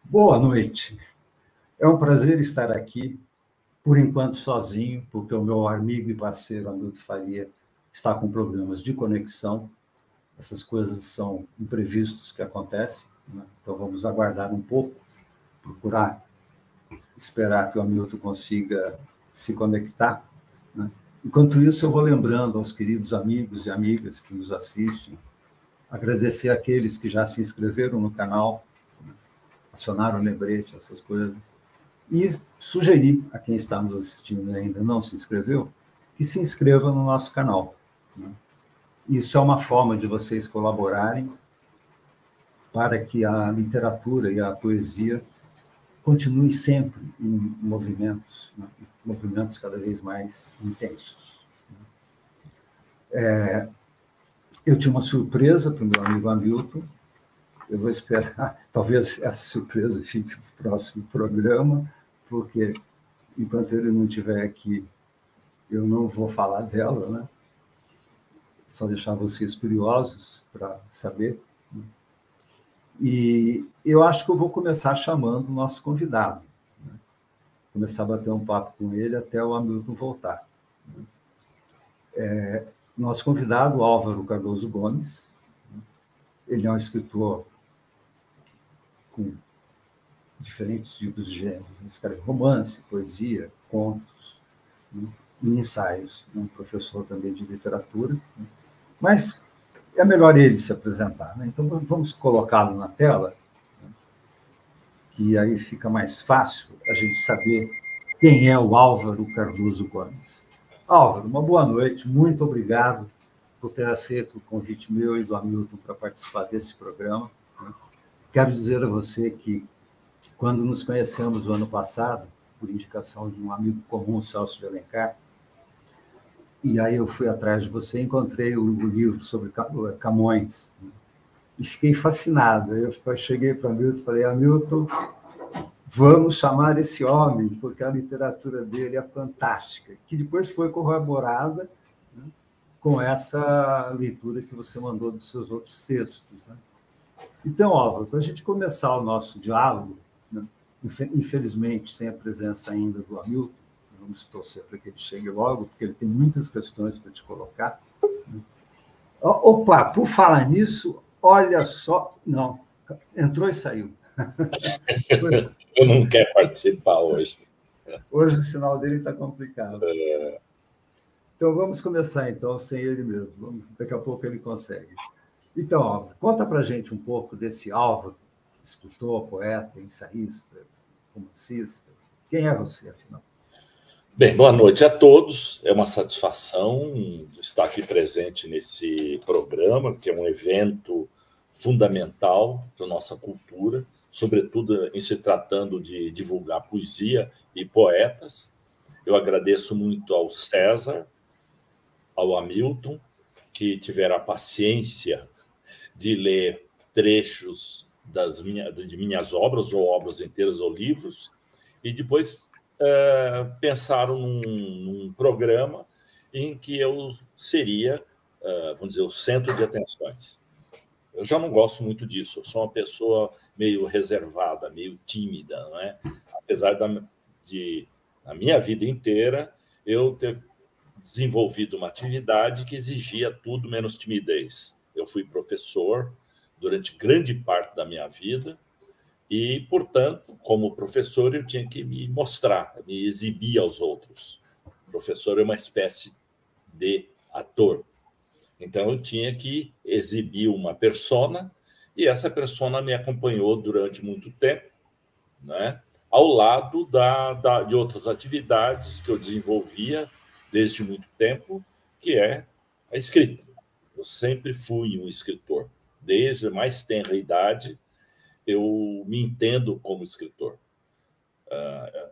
Boa noite. É um prazer estar aqui, por enquanto sozinho, porque o meu amigo e parceiro Hamilton Faria está com problemas de conexão. Essas coisas são imprevistos que acontecem, né? Então vamos aguardar um pouco, procurar esperar que o Hamilton consiga se conectar, né? Enquanto isso, eu vou lembrando aos queridos amigos e amigas que nos assistem, agradecer àqueles que já se inscreveram no canal, acionaram o lembrete, essas coisas. E sugerir a quem está nos assistindo e ainda não se inscreveu, que se inscreva no nosso canal, né? Isso é uma forma de vocês colaborarem para que a literatura e a poesia continuem sempre em movimentos, né? Movimentos cada vez mais intensos. Eu tinha uma surpresa para o meu amigo Hamilton. Eu vou esperar, talvez essa surpresa fique para o próximo programa, porque enquanto ele não estiver aqui, eu não vou falar dela, né? Só deixar vocês curiosos para saber. E eu acho que eu vou começar chamando o nosso convidado, né? Começar a bater um papo com ele até o Hamilton voltar. Nosso convidado, Álvaro Cardoso Gomes, ele é um escritor com diferentes tipos de gêneros. Ele escreve romance, poesia, contos, né? E ensaios. É um professor também de literatura, né? Mas é melhor ele se apresentar, né? Então, vamos colocá-lo na tela, né? Que aí fica mais fácil a gente saber quem é o Álvaro Cardoso Gomes. Álvaro, uma boa noite, muito obrigado por ter aceito o convite meu e do Hamilton para participar desse programa, né? Quero dizer a você que, quando nos conhecemos no ano passado, por indicação de um amigo comum, Celso de Alencar, e aí eu fui atrás de você, encontrei o livro sobre Camões, né? E fiquei fascinado. Eu cheguei para Hamilton e falei: Hamilton, vamos chamar esse homem, porque a literatura dele é fantástica, que depois foi corroborada, né, com essa leitura que você mandou dos seus outros textos, né? Então, Álvaro, para a gente começar o nosso diálogo, né, infelizmente, sem a presença ainda do Hamilton, vamos torcer para que ele chegue logo, porque ele tem muitas questões para te colocar, né? Opa, por falar nisso, olha só... Não, entrou e saiu. Eu não quero participar hoje. Hoje o sinal dele está complicado. Então, vamos começar, então, sem ele mesmo. Daqui a pouco ele consegue. Então, Álvaro, conta para a gente um pouco desse Álvaro, escritor, poeta, ensaísta, romancista. Quem é você, afinal? Bem, boa noite a todos. É uma satisfação estar aqui presente nesse programa, que é um evento fundamental para a nossa cultura, sobretudo em se tratando de divulgar poesia e poetas. Eu agradeço muito ao César, ao Hamilton, que tiveram a paciência de ler trechos de minhas obras, ou obras inteiras, ou livros, e depois pensaram num programa em que eu seria, vamos dizer, o centro de atenções. Eu já não gosto muito disso, eu sou uma pessoa meio reservada, meio tímida, não é? Apesar de, na minha vida inteira, eu ter desenvolvido uma atividade que exigia tudo menos timidez. Eu fui professor durante grande parte da minha vida e, portanto, como professor, eu tinha que me mostrar, me exibir aos outros. O professor é uma espécie de ator. Então, eu tinha que exibir uma persona e essa persona me acompanhou durante muito tempo, né? Ao lado de outras atividades que eu desenvolvia desde muito tempo, que é a escrita. Eu sempre fui um escritor. Desde a mais tenra idade, eu me entendo como escritor.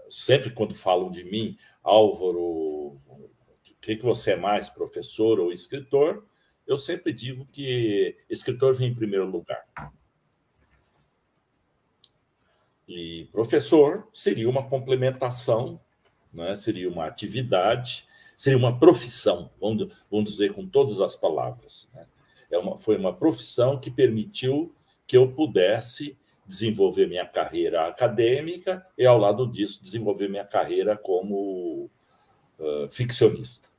Sempre quando falam de mim, Álvaro, o que você é mais, professor ou escritor, eu sempre digo que escritor vem em primeiro lugar. E professor seria uma complementação, né? Seria uma atividade, seria uma profissão, vamos dizer com todas as palavras, né? Foi uma profissão que permitiu que eu pudesse desenvolver minha carreira acadêmica e, ao lado disso, desenvolver minha carreira como ficcionista.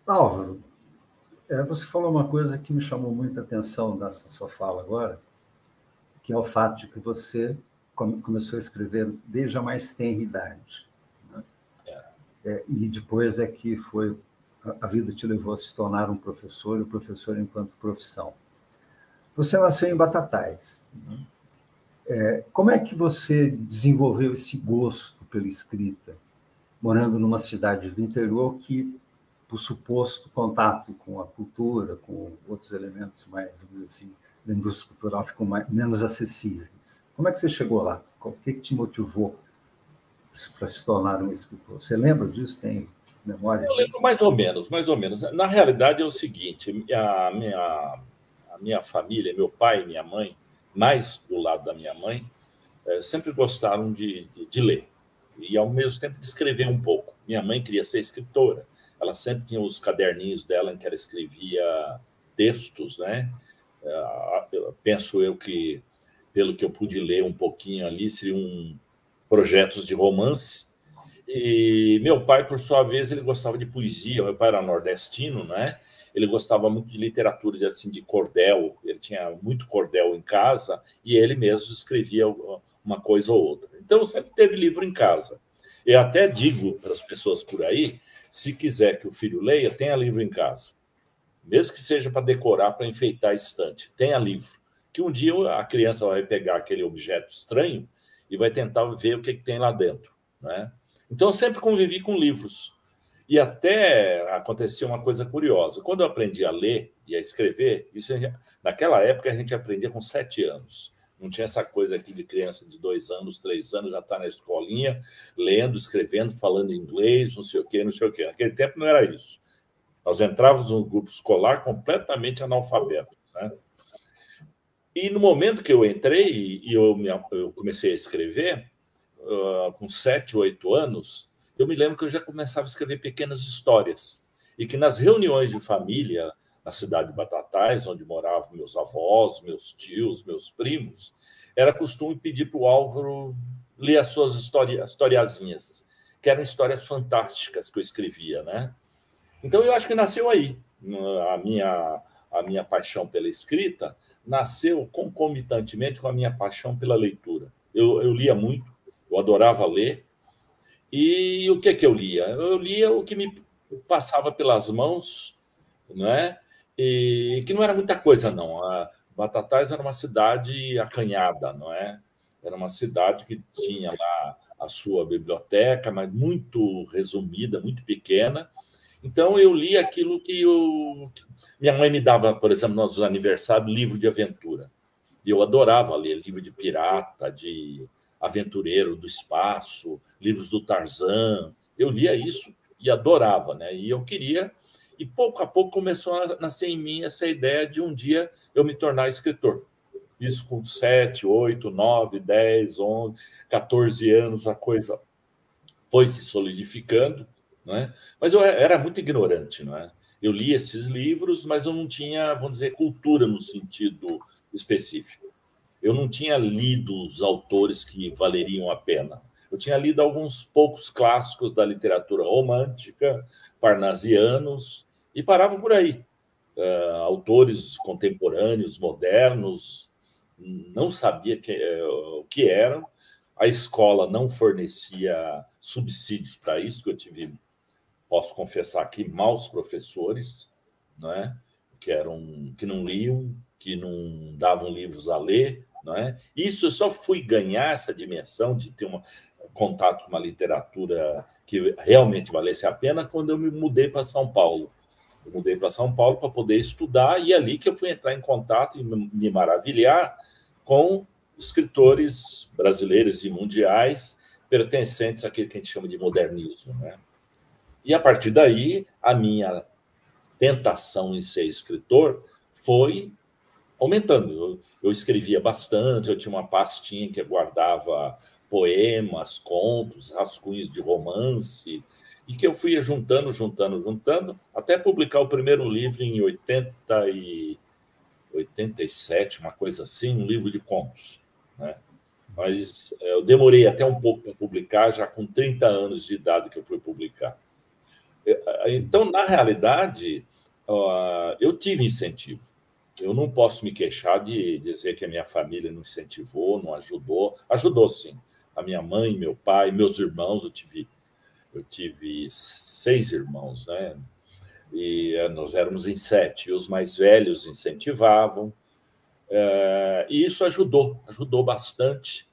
Álvaro, você falou uma coisa que me chamou muita atenção nessa sua fala agora, que é o fato de que você começou a escrever desde a mais tenra idade. Né? E depois é que a vida te levou a se tornar um professor, e o professor enquanto profissão. Você nasceu em Batatais. Né? Como é que você desenvolveu esse gosto pela escrita, morando numa cidade do interior que, por suposto contato com a cultura, com outros elementos mais, vamos dizer assim, da indústria cultural, ficam menos acessíveis? Como é que você chegou lá? O que te motivou para se tornar um escritor? Você lembra disso? Tem memória Eu disso? lembro mais ou menos, mais ou menos. Na realidade é o seguinte, a minha família, meu pai e minha mãe, mais do lado da minha mãe, sempre gostaram de ler e, ao mesmo tempo, de escrever um pouco. Minha mãe queria ser escritora. Ela sempre tinha os caderninhos dela em que ela escrevia textos, né? Penso eu que, pelo que eu pude ler um pouquinho ali, seriam projetos de romance. E meu pai, por sua vez, ele gostava de poesia. Meu pai era nordestino, né? Ele gostava muito de literatura, assim, de cordel. Ele tinha muito cordel em casa e ele mesmo escrevia uma coisa ou outra. Então, sempre teve livro em casa. Eu até digo para as pessoas por aí, se quiser que o filho leia, tenha livro em casa. Mesmo que seja para decorar, para enfeitar a estante, tenha livro. Que um dia a criança vai pegar aquele objeto estranho e vai tentar ver o que tem lá dentro, né? Então, eu sempre convivi com livros. E até aconteceu uma coisa curiosa. Quando eu aprendi a ler e a escrever, naquela época a gente aprendia com 7 anos. Não tinha essa coisa aqui de criança de 2 anos, 3 anos, já está na escolinha, lendo, escrevendo, falando inglês, não sei o quê, não sei o quê. Naquele tempo não era isso. Nós entrávamos num grupo escolar completamente analfabeto, né? E no momento que eu entrei e eu comecei a escrever, com 7, 8 anos, eu me lembro que eu já começava a escrever pequenas histórias. E que nas reuniões de família, na cidade de Batatais, onde moravam meus avós, meus tios, meus primos, era costume pedir para o Álvaro ler as suas historiazinhas, que eram histórias fantásticas que eu escrevia, né? Então, eu acho que nasceu aí. A minha paixão pela escrita nasceu concomitantemente com a minha paixão pela leitura. Eu lia muito, eu adorava ler. E o que eu lia? Eu lia o que me passava pelas mãos, não é? E que não era muita coisa, não. A Batatais era uma cidade acanhada, não é? Era uma cidade que tinha lá a sua biblioteca, mas muito resumida, muito pequena. Então, eu li aquilo que minha mãe me dava, por exemplo, nos aniversários, livro de aventura. E eu adorava ler livro de pirata, de aventureiro do espaço, livros do Tarzan. Eu lia isso e adorava, né? E eu queria... E pouco a pouco começou a nascer em mim essa ideia de um dia eu me tornar escritor. Isso com 7, 8, 9, 10, 11, 14 anos, a coisa foi se solidificando, não é? Mas eu era muito ignorante, não é? Eu lia esses livros, mas eu não tinha, vamos dizer, cultura no sentido específico. Eu não tinha lido os autores que valeriam a pena. Eu tinha lido alguns poucos clássicos da literatura romântica, parnasianos, e parava por aí. Autores contemporâneos, modernos, não sabia o que eram. A escola não fornecia subsídios para isso, que eu tive, posso confessar aqui, maus professores, não é? Que não liam, que não davam livros a ler, não é? Isso eu só fui ganhar essa dimensão de ter contato com uma literatura que realmente valesse a pena quando eu me mudei para São Paulo. Eu mudei para São Paulo para poder estudar e é ali que eu fui entrar em contato e me maravilhar com escritores brasileiros e mundiais pertencentes àquele que a gente chama de modernismo, né? E a partir daí, a minha tentação em ser escritor foi aumentando. Eu escrevia bastante, eu tinha uma pastinha que guardava poemas, contos, rascunhos de romance, e que eu fui juntando, até publicar o primeiro livro em 87, uma coisa assim, um livro de contos, né? Mas eu demorei até um pouco para publicar, já com 30 anos de idade que eu fui publicar. Então, na realidade, eu tive incentivo. Eu não posso me queixar de dizer que a minha família não incentivou, não ajudou. Ajudou, sim. A minha mãe, meu pai, meus irmãos, eu tive 6 irmãos, né? E nós éramos em 7. E os mais velhos incentivavam. E isso ajudou bastante.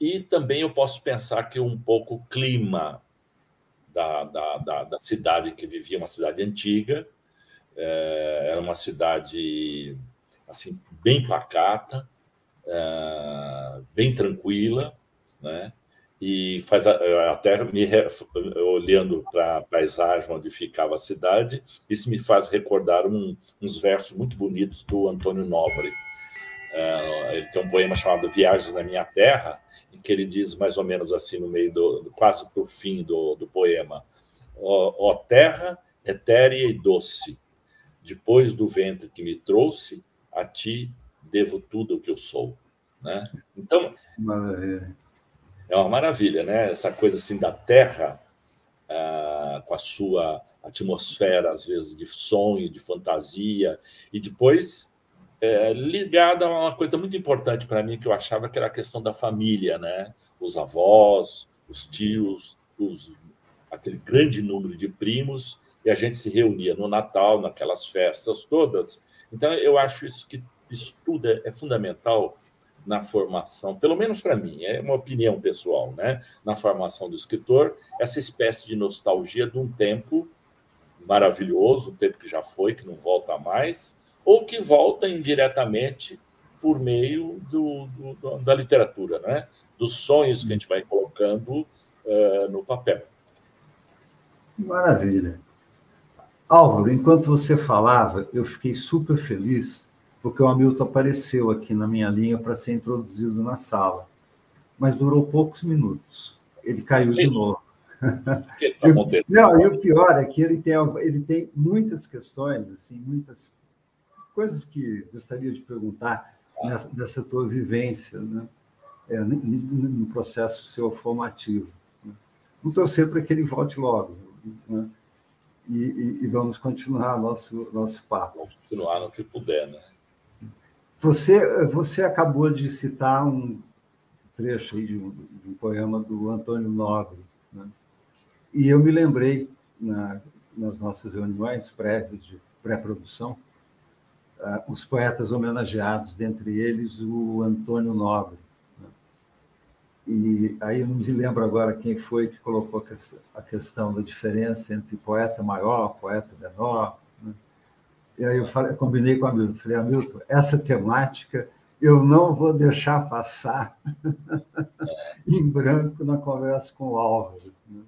E também eu posso pensar que um pouco o clima da cidade que vivia, uma cidade antiga, era uma cidade assim bem pacata, bem tranquila, né? E faz até olhando para a paisagem onde ficava a cidade, isso me faz recordar uns versos muito bonitos do Antônio Nobre. Ele tem um poema chamado Viagens na Minha Terra, em que ele diz mais ou menos assim, no meio quase para o fim do poema: ó terra etérea e doce, depois do ventre que me trouxe, a ti devo tudo o que eu sou, né? Então, Maravilha. é uma maravilha, né? Essa coisa assim da terra, com a sua atmosfera, às vezes, de sonho, de fantasia, e depois ligada a uma coisa muito importante para mim, que eu achava que era a questão da família, né? Os avós, os tios, aquele grande número de primos, e a gente se reunia no Natal, naquelas festas todas. Então, eu acho que isso tudo é fundamental na formação, pelo menos para mim, é uma opinião pessoal, né? Na formação do escritor, essa espécie de nostalgia de um tempo maravilhoso, um tempo que já foi, que não volta mais, ou que volta indiretamente por meio da literatura, né? Dos sonhos que a gente vai colocando no papel. Maravilha. Álvaro, enquanto você falava, eu fiquei super feliz porque o Hamilton apareceu aqui na minha linha para ser introduzido na sala. Mas durou poucos minutos. Ele caiu de novo. Que está acontecendo? Não, e o pior é que ele tem muitas questões, assim, muitas coisas que gostaria de perguntar dessa tua vivência, né? No processo seu formativo. Vamos torcer para que ele volte logo, né? E vamos continuar nosso papo. Vamos continuar no que puder, né? Você acabou de citar um trecho aí de um poema do Antônio Nobre, né? E eu me lembrei, nas nossas reuniões prévias de pré-produção, os poetas homenageados, dentre eles o Antônio Nobre. Né? E aí eu não me lembro agora quem foi que colocou a questão da diferença entre poeta maior, poeta menor. Né? E aí eu combinei com o Hamilton, falei, Hamilton, essa temática eu não vou deixar passar em branco na conversa com o Álvaro, né?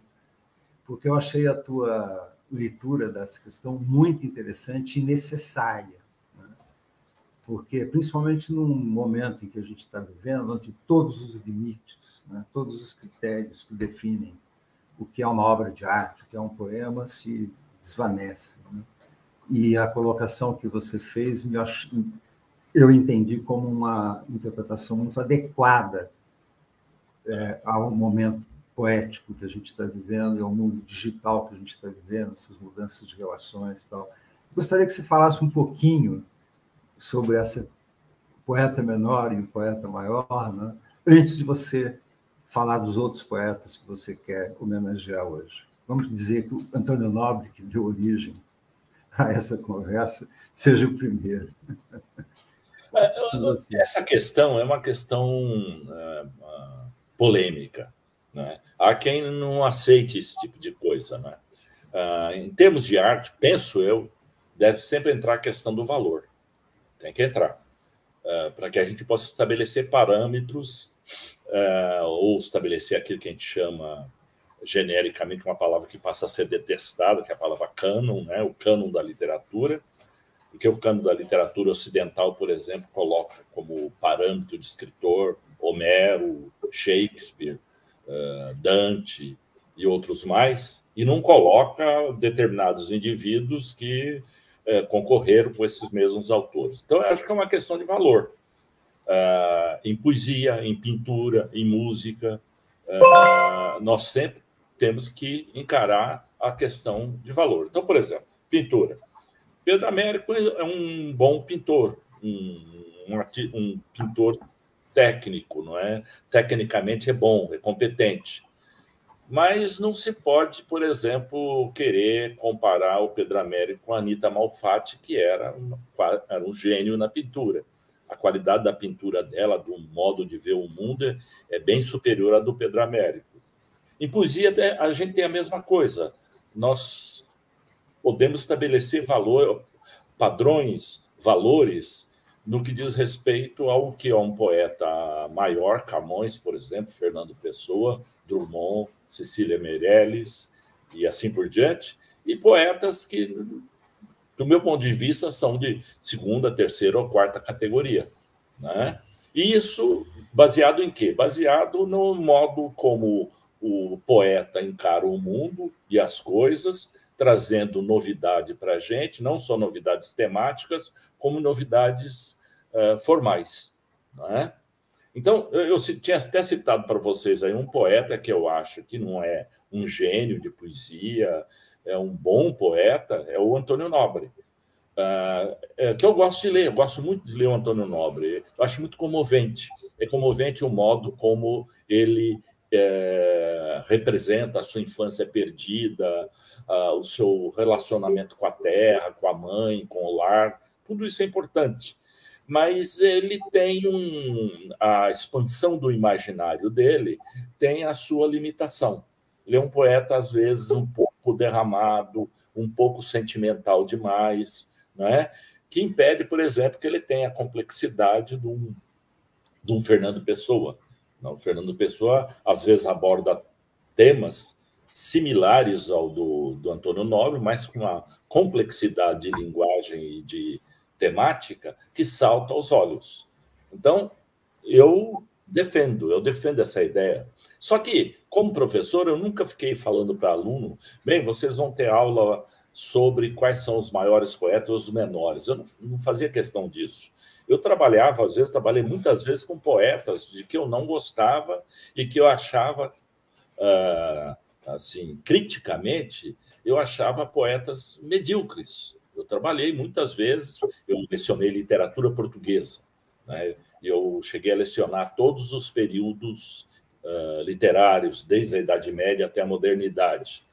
Porque eu achei a tua leitura dessa questão muito interessante e necessária, né? Porque, principalmente num momento em que a gente está vivendo, onde todos os limites, né, todos os critérios que definem o que é uma obra de arte, o que é um poema, se desvanecem, né? E a colocação que você fez, eu entendi como uma interpretação muito adequada ao momento poético que a gente está vivendo, e ao mundo digital que a gente está vivendo, essas mudanças de relações e tal. Gostaria que você falasse um pouquinho sobre essa poeta menor e o poeta maior, né? Antes de você falar dos outros poetas que você quer homenagear hoje. Vamos dizer que o Antônio Nobre, que deu origem a essa conversa, seja o primeiro. Essa questão é uma questão polêmica, né? Há quem não aceite esse tipo de coisa, né? Em termos de arte, penso eu, deve sempre entrar a questão do valor. Tem que entrar. Para que a gente possa estabelecer parâmetros ou estabelecer aquilo que a gente chama genericamente uma palavra que passa a ser detestada, que é a palavra cânon, né? O cânon da literatura, porque o cânon da literatura ocidental, por exemplo, coloca como parâmetro de escritor Homero, Shakespeare, Dante e outros mais, e não coloca determinados indivíduos que concorreram com esses mesmos autores. Então, eu acho que é uma questão de valor. Em poesia, em pintura, em música, nós sempre temos que encarar a questão de valor. Então, por exemplo, pintura. Pedro Américo é um bom pintor, um pintor técnico, não é? Tecnicamente é bom, é competente. Mas não se pode, por exemplo, querer comparar o Pedro Américo com a Anita Malfatti, que era um gênio na pintura. A qualidade da pintura dela, do modo de ver o mundo, é bem superior à do Pedro Américo. Em poesia, a gente tem a mesma coisa. Nós podemos estabelecer padrões, valores, no que diz respeito ao que é um poeta maior, Camões, por exemplo, Fernando Pessoa, Drummond, Cecília Meirelles e assim por diante, e poetas que, do meu ponto de vista, são de segunda, terceira ou quarta categoria, né? E isso baseado em quê? Baseado no modo como o poeta encara o mundo e as coisas, trazendo novidade para a gente, não só novidades temáticas, como novidades formais. Não é? Então, eu tinha até citado para vocês aí um poeta que eu acho que não é um gênio de poesia, é um bom poeta, é o Antônio Nobre. Que eu gosto de ler, eu gosto muito de ler o Antônio Nobre, eu acho muito comovente. É comovente o modo como ele representa a sua infância perdida, o seu relacionamento com a terra, com a mãe, com o lar, tudo isso é importante. Mas ele tem a expansão do imaginário dele tem a sua limitação. Ele é um poeta, às vezes, um pouco derramado, um pouco sentimental demais, não é? Que impede, por exemplo, que ele tenha a complexidade de um Fernando Pessoa. Não, o Fernando Pessoa, às vezes, aborda temas similares ao do Antônio Nobre, mas com uma complexidade de linguagem e de temática que salta aos olhos. Então, eu defendo essa ideia. Só que, como professor, eu nunca fiquei falando para aluno, bem, vocês vão ter aula sobre quais são os maiores poetas ou os menores. Eu não fazia questão disso. Eu trabalhei muitas vezes com poetas de que eu não gostava e que eu achava, assim, criticamente, eu achava poetas medíocres. Eu trabalhei muitas vezes, eu lecionei literatura portuguesa, né? Eu cheguei a lecionar todos os períodos literários, desde a Idade Média até a modernidade.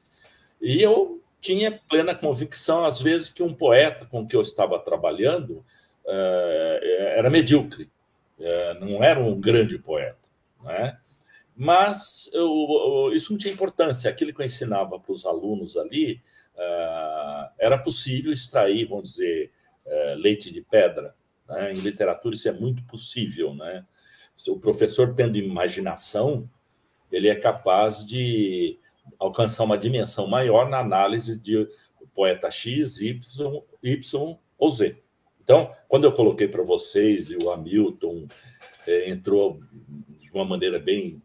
E eu tinha plena convicção, às vezes, que um poeta com que eu estava trabalhando era medíocre, não era um grande poeta, né? Mas isso não tinha importância. Aquilo que eu ensinava para os alunos ali era possível extrair, vamos dizer, leite de pedra, né? Em literatura isso é muito possível, né? Se o professor tendo imaginação, ele é capaz de alcançar uma dimensão maior na análise de poeta X, Y ou Z. Então, quando eu coloquei para vocês e o Hamilton entrou de uma maneira bem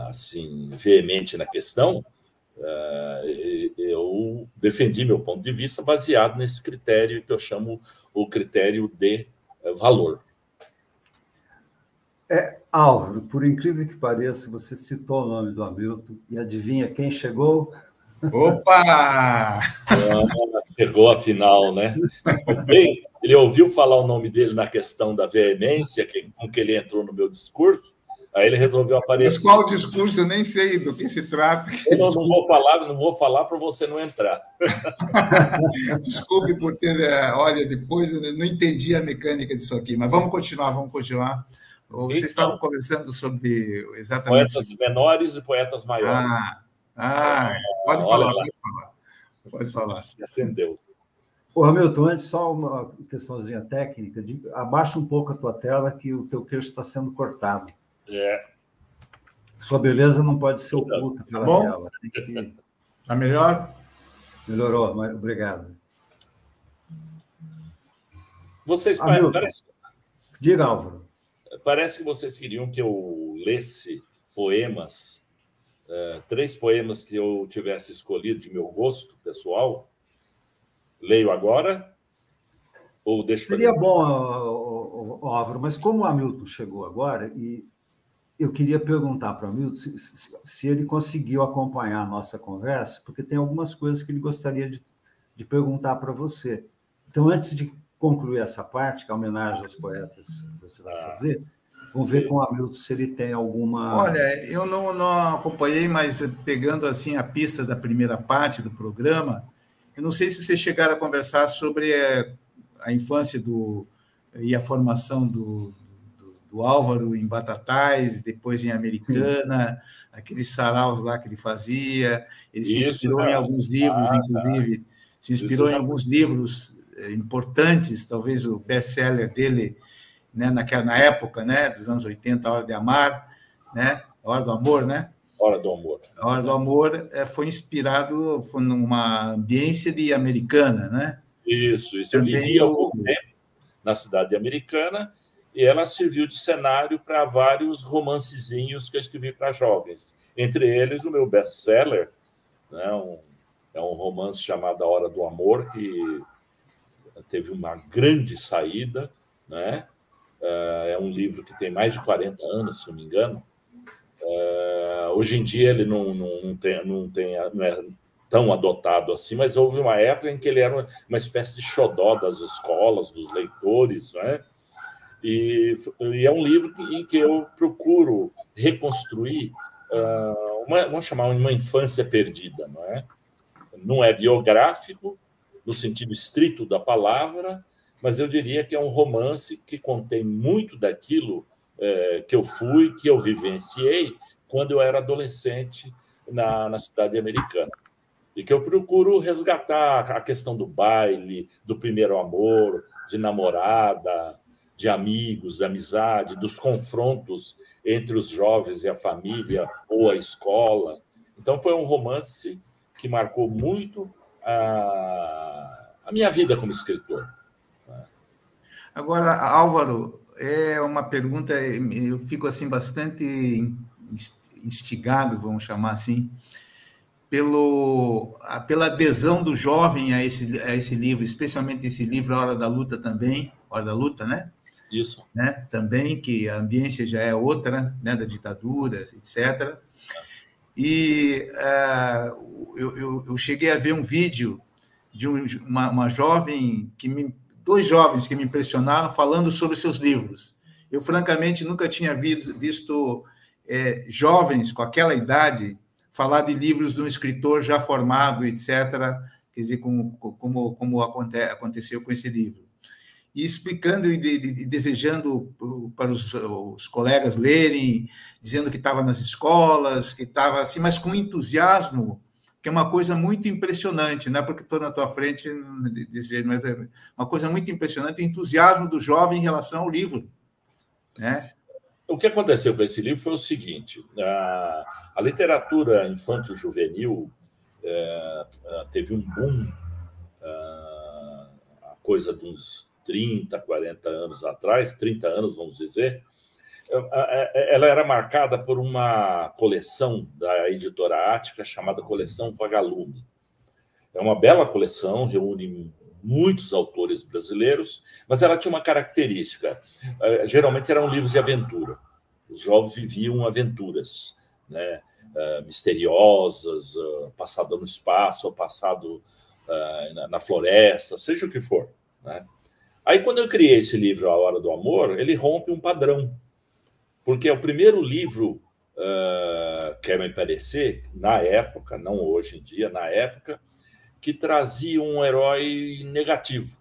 assim veemente na questão, eu defendi meu ponto de vista baseado nesse critério que eu chamo o critério de valor. Álvaro, por incrível que pareça, você citou o nome do Hamilton e adivinha quem chegou? Opa! Chegou a final, né? Bem, ele ouviu falar o nome dele na questão da veemência com que ele entrou no meu discurso, aí ele resolveu aparecer. Mas qual discurso? Eu nem sei do que se trata. Eu não vou falar para você não entrar. Desculpe por ter... Olha, depois eu não entendi a mecânica disso aqui, mas vamos continuar. Vocês estavam conversando sobre exatamente... Poetas menores e poetas maiores. Pode falar. Se acendeu. Ô, Hamilton, antes só uma questãozinha técnica. Abaixa um pouco a tua tela que o teu queixo está sendo cortado. Sua beleza não pode ser oculta pela tela. Está melhor? Melhorou, mas obrigado. Vocês Diga, Álvaro. Parece que vocês queriam que eu lesse poemas, 3 poemas que eu tivesse escolhido de meu gosto pessoal. Leio agora ou deixo para Seria bom, Álvaro, mas como o Hamilton chegou agora, e eu queria perguntar para o Hamilton se ele conseguiu acompanhar a nossa conversa, porque tem algumas coisas que ele gostaria de perguntar para você. Então, antes de concluir essa parte, que é a homenagem aos poetas que você vai fazer, vamos ver com o Hamilton se ele tem alguma... Olha, eu não acompanhei, mas pegando assim a pista da primeira parte do programa, eu não sei se vocês chegaram a conversar sobre a infância e a formação do Álvaro em Batatais, depois em Americana, aqueles saraus lá que ele fazia. Ele se inspirou em alguns livros, inclusive, se inspirou em alguns livros importantes, talvez o best-seller dele, né, na época, né, dos anos 80, A Hora de Amar, né, A Hora do Amor, né? Hora do Amor. A Hora do Amor foi inspirado numa ambiência de Americana, né? Isso. Eu vivia algum tempo na cidade de Americana e ela serviu de cenário para vários romancezinhos que eu escrevi para jovens. Entre eles, o meu best-seller, né, é um romance chamado A Hora do Amor, que teve uma grande saída, né? É um livro que tem mais de 40 anos, se não me engano. Hoje em dia ele não é tão adotado assim, mas houve uma época em que ele era uma espécie de xodó das escolas, dos leitores, né? E é um livro em que eu procuro reconstruir, vamos chamar uma infância perdida, não é? Não é biográfico, no sentido estrito da palavra, mas eu diria que é um romance que contém muito daquilo que eu fui, que eu vivenciei quando eu era adolescente na cidade americana. E que eu procuro resgatar a questão do baile, do primeiro amor, de namorada, de amigos, de amizade, dos confrontos entre os jovens e a família ou a escola. Então, foi um romance que marcou muito a minha vida como escritor. Agora, Álvaro, é uma pergunta, eu fico assim bastante instigado, vamos chamar assim, pela adesão do jovem a esse livro, especialmente esse livro A Hora da Luta também, Hora da Luta, né? Isso. Né? Também, que a ambiência já é outra, né? Da ditadura, etc. E eu cheguei a ver um vídeo de uma jovem dois jovens que me impressionaram falando sobre seus livros. Eu, francamente, nunca tinha visto jovens com aquela idade falar de livros de um escritor já formado, etc., quer dizer, como aconteceu com esse livro. E explicando e desejando para os colegas lerem, dizendo que estava nas escolas, que estava assim, mas com entusiasmo, que é uma coisa muito impressionante, não é porque estou na tua frente desse jeito, mas é uma coisa muito impressionante, o entusiasmo do jovem em relação ao livro, né? O que aconteceu com esse livro foi o seguinte: a literatura infanto-juvenil teve um boom, a coisa de uns 30, 40 anos atrás, 30 anos, vamos dizer. Ela era marcada por uma coleção da editora Ática chamada Coleção Vagalume. É uma bela coleção, reúne muitos autores brasileiros, mas ela tinha uma característica. Geralmente eram livros de aventura. Os jovens viviam aventuras, né? Misteriosas, passado no espaço, ou passado na floresta, seja o que for, né? Aí, quando eu criei esse livro, A Hora do Amor, ele rompe um padrão, porque é o primeiro livro, quer me parecer, na época, não hoje em dia, na época, que trazia um herói negativo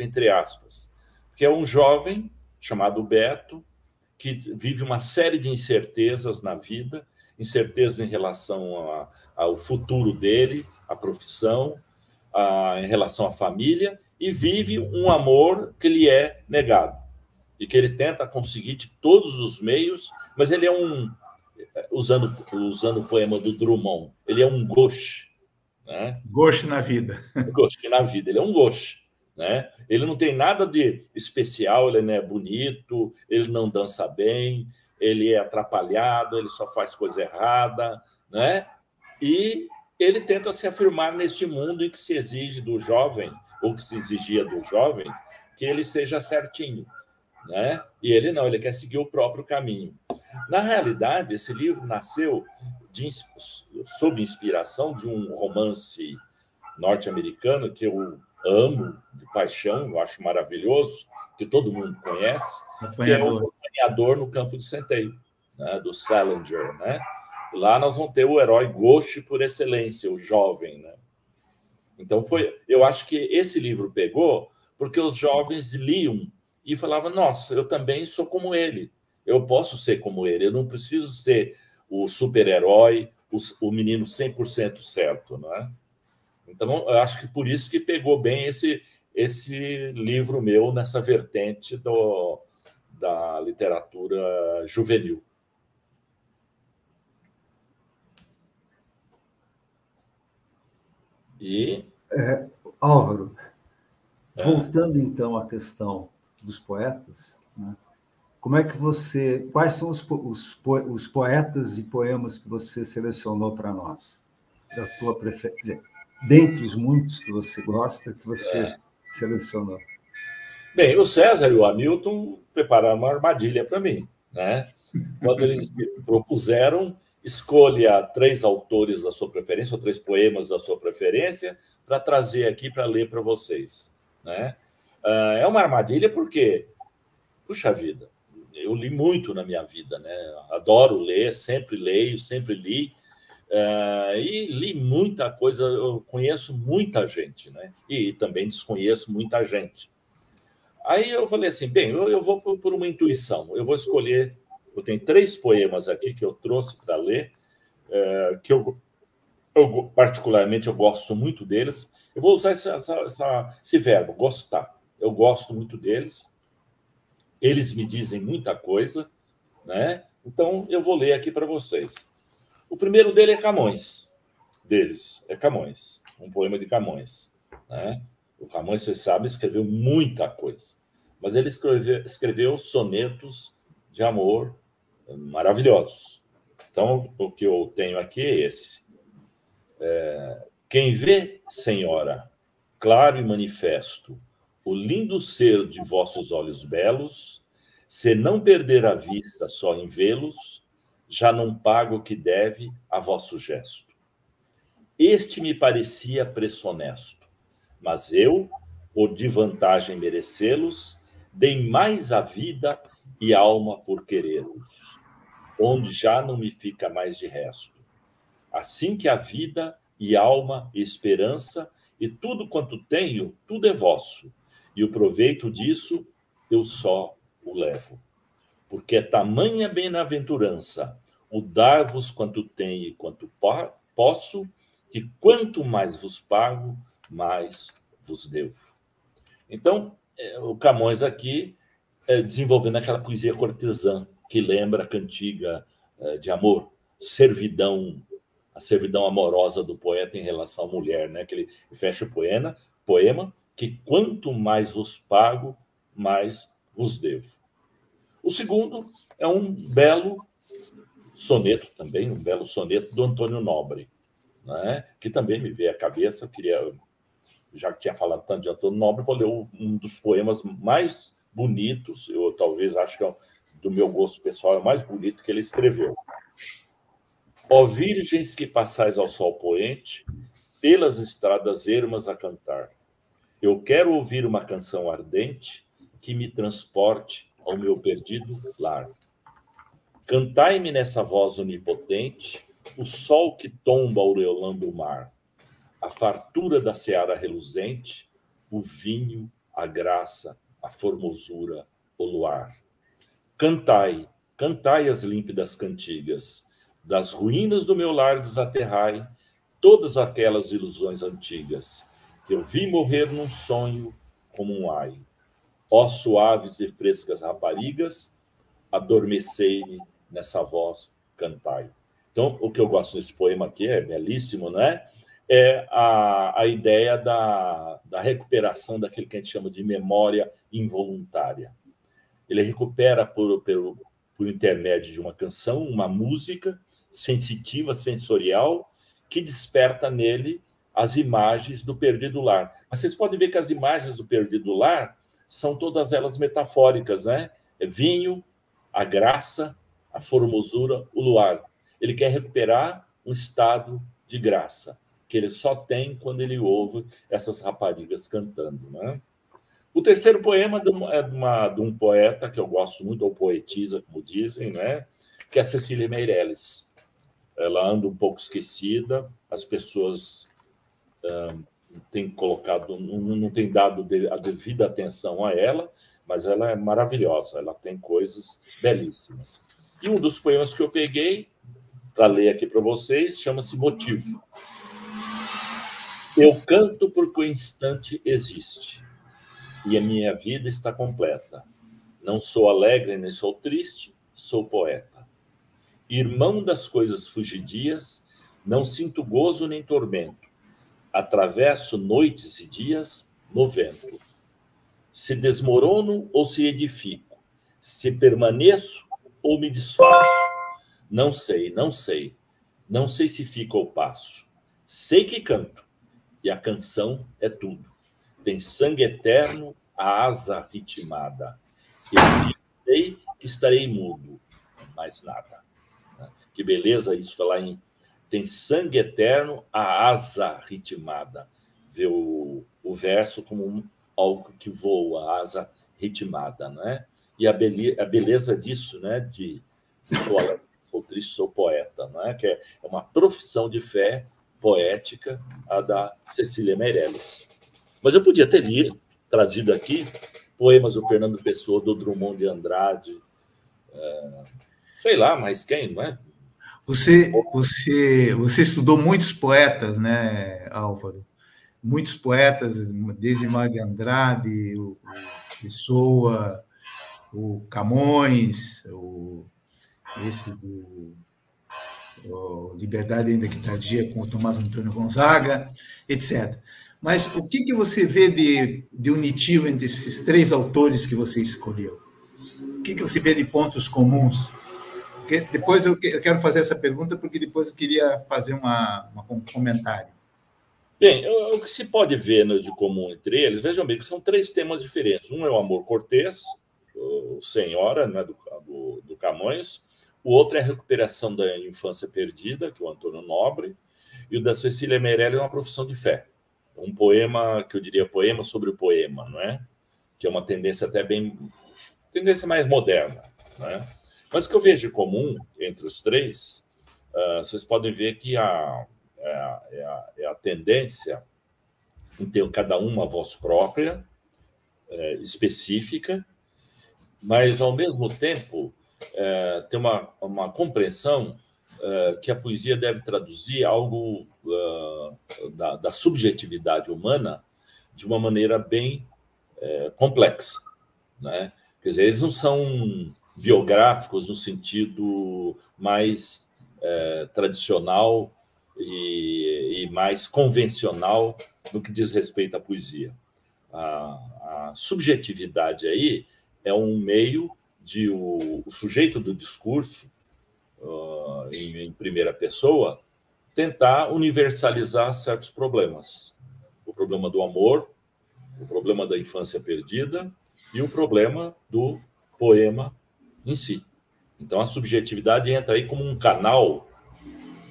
entre aspas, que é um jovem chamado Beto, que vive uma série de incertezas na vida, incertezas em relação ao futuro dele, à profissão, em relação à família, e vive um amor que lhe é negado e que ele tenta conseguir de todos os meios, mas ele é usando o poema do Drummond, ele é um gauche, né? Gauche na vida. Gauche na vida, ele é um gauche, né? Ele não tem nada de especial, ele não é bonito, ele não dança bem, ele é atrapalhado, ele só faz coisa errada, né? E ele tenta se afirmar neste mundo em que se exige do jovem ou que se exigia dos jovens, que ele seja certinho, né? E ele não, ele quer seguir o próprio caminho. Na realidade, esse livro nasceu sob inspiração de um romance norte-americano que eu amo de paixão, eu acho maravilhoso, que todo mundo conhece, que é o Apanhador no Campo de Centeio, né, do Salinger, né? Lá nós vamos ter o herói gauche por excelência, o jovem, né? Então eu acho que esse livro pegou porque os jovens liam e falavam: nossa, eu também sou como ele, eu posso ser como ele, eu não preciso ser o super-herói, o menino 100% certo, não é? Então, eu acho que por isso que pegou bem esse livro meu nessa vertente da literatura juvenil. E... Álvaro, voltando então à questão dos poetas, né? Como é que quais são os poetas e poemas que você selecionou para nós? Da tua preferência, dentre os muitos que você gosta, que você selecionou. Bem, o César e o Hamilton prepararam uma armadilha para mim, né? Quando eles me propuseram, escolha 3 autores da sua preferência, ou 3 poemas da sua preferência, para trazer aqui para ler para vocês, né? É uma armadilha porque, puxa vida, eu li muito na minha vida, né? Adoro ler, sempre leio, sempre li. E li muita coisa, eu conheço muita gente, né? E também desconheço muita gente. Aí eu falei assim, bem, eu vou por uma intuição, eu vou escolher, eu tenho 3 poemas aqui que eu trouxe para ler, que eu particularmente eu gosto muito deles. Eu vou usar esse verbo, gostar. Eu gosto muito deles. Eles me dizem muita coisa, né? Então eu vou ler aqui para vocês. O primeiro dele é Camões. Um poema de Camões, né? O Camões, você sabe, escreveu muita coisa, mas ele escreveu sonetos de amor maravilhosos. Então, o que eu tenho aqui é esse. Quem vê, senhora, claro e manifesto, o lindo ser de vossos olhos belos, se não perder a vista só em vê-los, já não paga o que deve a vosso gesto. Este me parecia preço honesto, mas eu, por de vantagem merecê-los, dei mais a vida e alma por querê-los, onde já não me fica mais de resto. Assim que a vida e alma e esperança e tudo quanto tenho, tudo é vosso, e o proveito disso eu só o levo. Porque é tamanha bem-aventurança o dar-vos quanto tenho e quanto posso, que quanto mais vos pago, mais vos devo. Então, o Camões aqui desenvolvendo aquela poesia cortesã que lembra a cantiga de amor, servidão, a servidão amorosa do poeta em relação à mulher, né? Que ele fecha o poema que quanto mais vos pago, mais vos devo. O segundo é um belo soneto também, um belo soneto do Antônio Nobre, né? Que também me veio à cabeça. Já que tinha falado tanto de Antônio Nobre, vou ler um dos poemas mais bonitos, eu talvez acho que do meu gosto pessoal é o mais bonito que ele escreveu. Ó virgens que passais ao sol poente, pelas estradas ermas a cantar, eu quero ouvir uma canção ardente que me transporte ao meu perdido lar. Cantai-me nessa voz onipotente o sol que tomba aureolando o mar, a fartura da seara reluzente, o vinho, a graça, a formosura, o luar. Cantai, cantai as límpidas cantigas, das ruínas do meu lar desaterrai todas aquelas ilusões antigas que eu vi morrer num sonho como um ai. Ó suaves e frescas raparigas, adormecei-me nessa voz, cantai. Então, o que eu gosto desse poema aqui, é belíssimo, né? É a ideia da recuperação daquilo que a gente chama de memória involuntária. Ele recupera por intermédio de uma canção, uma música sensitiva, sensorial, que desperta nele as imagens do perdido lar. Mas vocês podem ver que as imagens do perdido lar são todas elas metafóricas, né? É vinho, a graça, a formosura, o luar. Ele quer recuperar um estado de graça, que ele só tem quando ele ouve essas raparigas cantando, né? O terceiro poema é de um poeta que eu gosto muito, ou poetisa, como dizem, né? Que é a Cecília Meirelles. Ela anda um pouco esquecida, as pessoas têm colocado, não têm dado a devida atenção a ela, mas ela é maravilhosa, ela tem coisas belíssimas. E um dos poemas que eu peguei para ler aqui para vocês chama-se Motivo. Eu canto porque o instante existe e a minha vida está completa. Não sou alegre nem sou triste, sou poeta. Irmão das coisas fugidias, não sinto gozo nem tormento. Atravesso noites e dias no vento. Se desmorono ou se edifico, se permaneço ou me desfaço. Não sei, não sei. Não sei se fico ou passo. Sei que canto, e a canção é tudo. Tem sangue eterno, a asa ritmada. Eu sei que estarei mudo, mas nada. Que beleza isso, falar em tem sangue eterno, a asa ritmada. Ver o verso como algo que voa, a asa ritmada, né? E a beleza disso, né? De sou triste, sou poeta, né? Que é uma profissão de fé poética, a da Cecília Meirelles. Mas eu podia ter trazido aqui poemas do Fernando Pessoa, do Drummond de Andrade, sei lá, mas quem, não é? Você estudou muitos poetas, né, Álvaro? Muitos poetas, desde Mário de Andrade, o Pessoa, o Camões, esse do Liberdade Ainda Que Tardia, com o Tomás Antônio Gonzaga, etc. Mas o que você vê de unitivo entre esses três autores que você escolheu? O que você vê de pontos comuns? Porque depois eu quero fazer essa pergunta, porque depois eu queria fazer um comentário. Bem, o que se pode ver de comum entre eles, vejam bem que são três temas diferentes. Um é o amor cortês, o Senhora, né, do Camões. O outro é a recuperação da infância perdida, que é o Antônio Nobre. E o da Cecília Meirelles é uma profissão de fé. Um poema, que eu diria poema sobre o poema, não é? Que é uma tendência até tendência mais moderna, né? Mas o que eu vejo de comum entre os três, vocês podem ver que a tendência em ter cada uma voz própria, específica, mas, ao mesmo tempo, tem uma compreensão que a poesia deve traduzir algo da subjetividade humana de uma maneira bem complexa, né? Quer dizer, eles não são biográficos no sentido mais tradicional e mais convencional no que diz respeito à poesia. A subjetividade aí é um meio de o sujeito do discurso, em primeira pessoa, tentar universalizar certos problemas. O problema do amor, o problema da infância perdida e o problema do poema em si. Então, a subjetividade entra aí como um canal,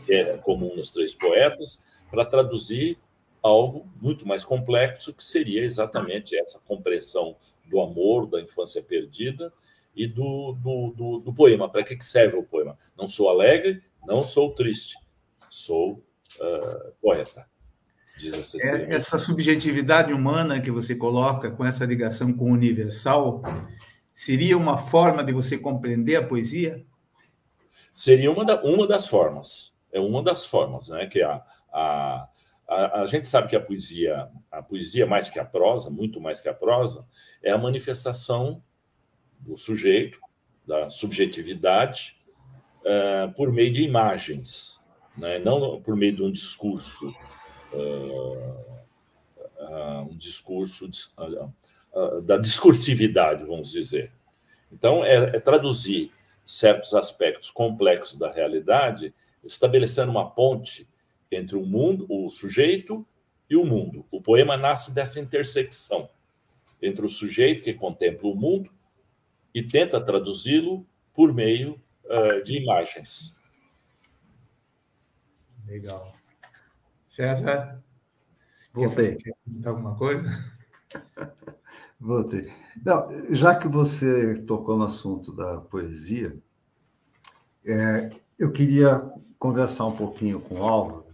que é comum nos três poetas, para traduzir algo muito mais complexo, que seria exatamente essa compreensão do amor, da infância perdida e do poema. Para que serve o poema? Não sou alegre, não sou triste, sou poeta, diz a Cecília. Essa subjetividade humana que você coloca com essa ligação com o universal seria uma forma de você compreender a poesia? Seria uma das formas. É uma das formas, né? Que a gente sabe que a poesia, mais que a prosa, muito mais que a prosa, é a manifestação do sujeito, da subjetividade, por meio de imagens, né? Não por meio de um discurso, da discursividade, vamos dizer. Então, é traduzir certos aspectos complexos da realidade, estabelecendo uma ponte entre o mundo, o sujeito e o mundo. O poema nasce dessa intersecção entre o sujeito que contempla o mundo e tenta traduzi-lo por meio de imagens. Legal. César, Voltei. quer perguntar alguma coisa? Voltei. Não, já que você tocou no assunto da poesia, eu queria conversar um pouquinho com o Álvaro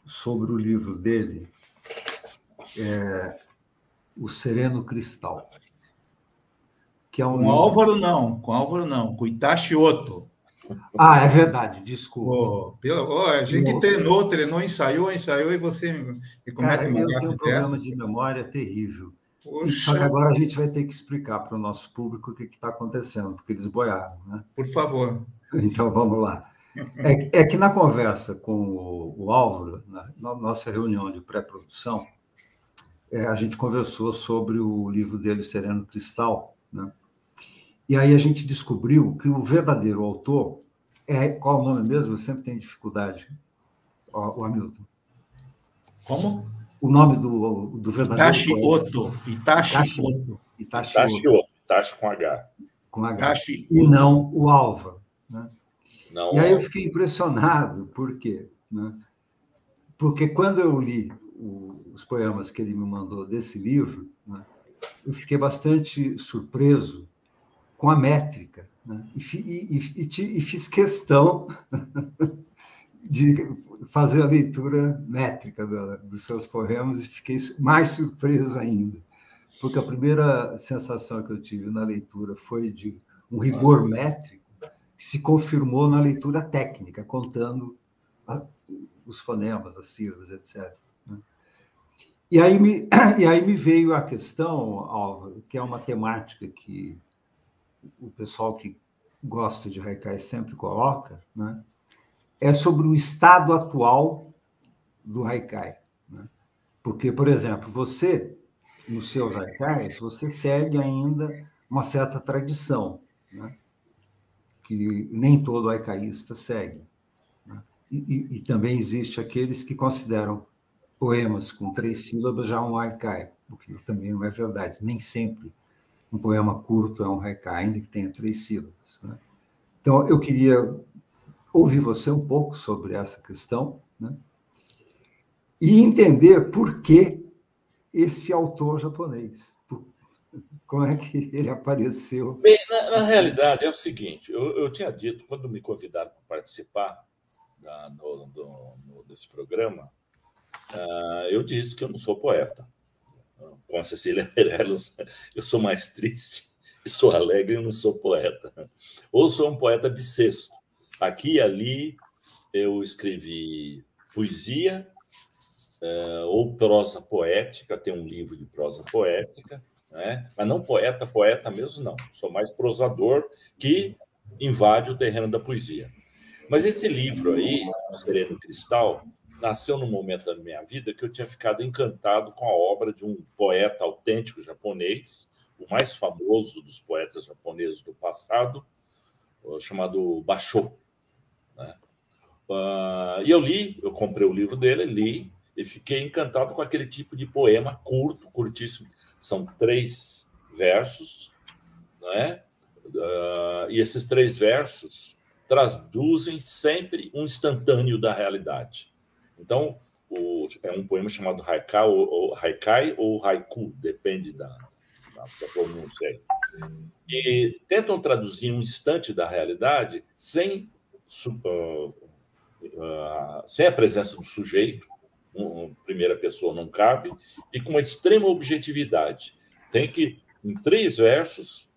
sobre o livro dele, O Sereno Cristal. Que é um Com Álvaro não, com Itachi Ōto. Ah, é verdade, desculpa. A gente treinou, ensaiou, e você me comete uma eu tenho um problema de memória terrível. Só que agora a gente vai ter que explicar para o nosso público o que está acontecendo, porque eles boiaram, né? Por favor. Então, vamos lá. É que na conversa com o Álvaro, na nossa reunião de pré-produção, a gente conversou sobre o livro dele, Sereno Cristal, né? E aí a gente descobriu que o verdadeiro autor qual o nome mesmo? Eu sempre tenho dificuldade. O Hamilton. Como? O nome do verdadeiro Itachi Ōto. Itachi Ōto. Itachi com H. Com H. E não o Álvaro. Né? Não, e aí eu fiquei impressionado. Por quê? Né? Porque quando eu li os poemas que ele me mandou desse livro, né, eu fiquei bastante surpreso com a métrica, né? E fiz questão de fazer a leitura métrica dos seus poemas e fiquei mais surpreso ainda, porque a primeira sensação que eu tive na leitura foi de um rigor métrico que se confirmou na leitura técnica, contando os fonemas, as sílabas, etc. E aí me veio a questão, Álvaro, que é uma temática que o pessoal que gosta de haikai sempre coloca, né? É sobre o estado atual do haikai. Né? Porque, por exemplo, você, nos seus haikais, você segue ainda uma certa tradição, né? Que nem todo haicaísta segue. Né? E também existe aqueles que consideram poemas com 3 sílabas já um haikai, o que também não é verdade. Nem sempre um poema curto é um haikai, ainda que tenha 3 sílabas. Né? Então, eu queria ouvir você um pouco sobre essa questão, né? E entender por que esse autor japonês, como é que ele apareceu. Bem, na realidade, é o seguinte, eu tinha dito, quando me convidaram para participar desse programa, eu disse que eu não sou poeta. Com a Cecília Meirelles, eu sou mais triste e sou alegre, eu não sou poeta. Ou sou um poeta bissexto. Aqui e ali eu escrevi poesia ou prosa poética, tem um livro de prosa poética, né? Mas não poeta mesmo, não. Sou mais prosador que invade o terreno da poesia. Mas esse livro aí, O Sereno Cristal, nasceu num momento da minha vida que eu tinha ficado encantado com a obra de um poeta autêntico japonês, o mais famoso dos poetas japoneses do passado, chamado Basho. Né? E eu comprei o livro dele, li, e fiquei encantado com aquele tipo de poema curto, curtíssimo. São 3 versos, né? E esses 3 versos traduzem sempre um instantâneo da realidade. Então, é um poema chamado haikai ou haiku, depende da pronúncia aí. E tentam traduzir um instante da realidade sem a presença do sujeito, primeira pessoa não cabe, e com uma extrema objetividade. Tem que, em 3 versos,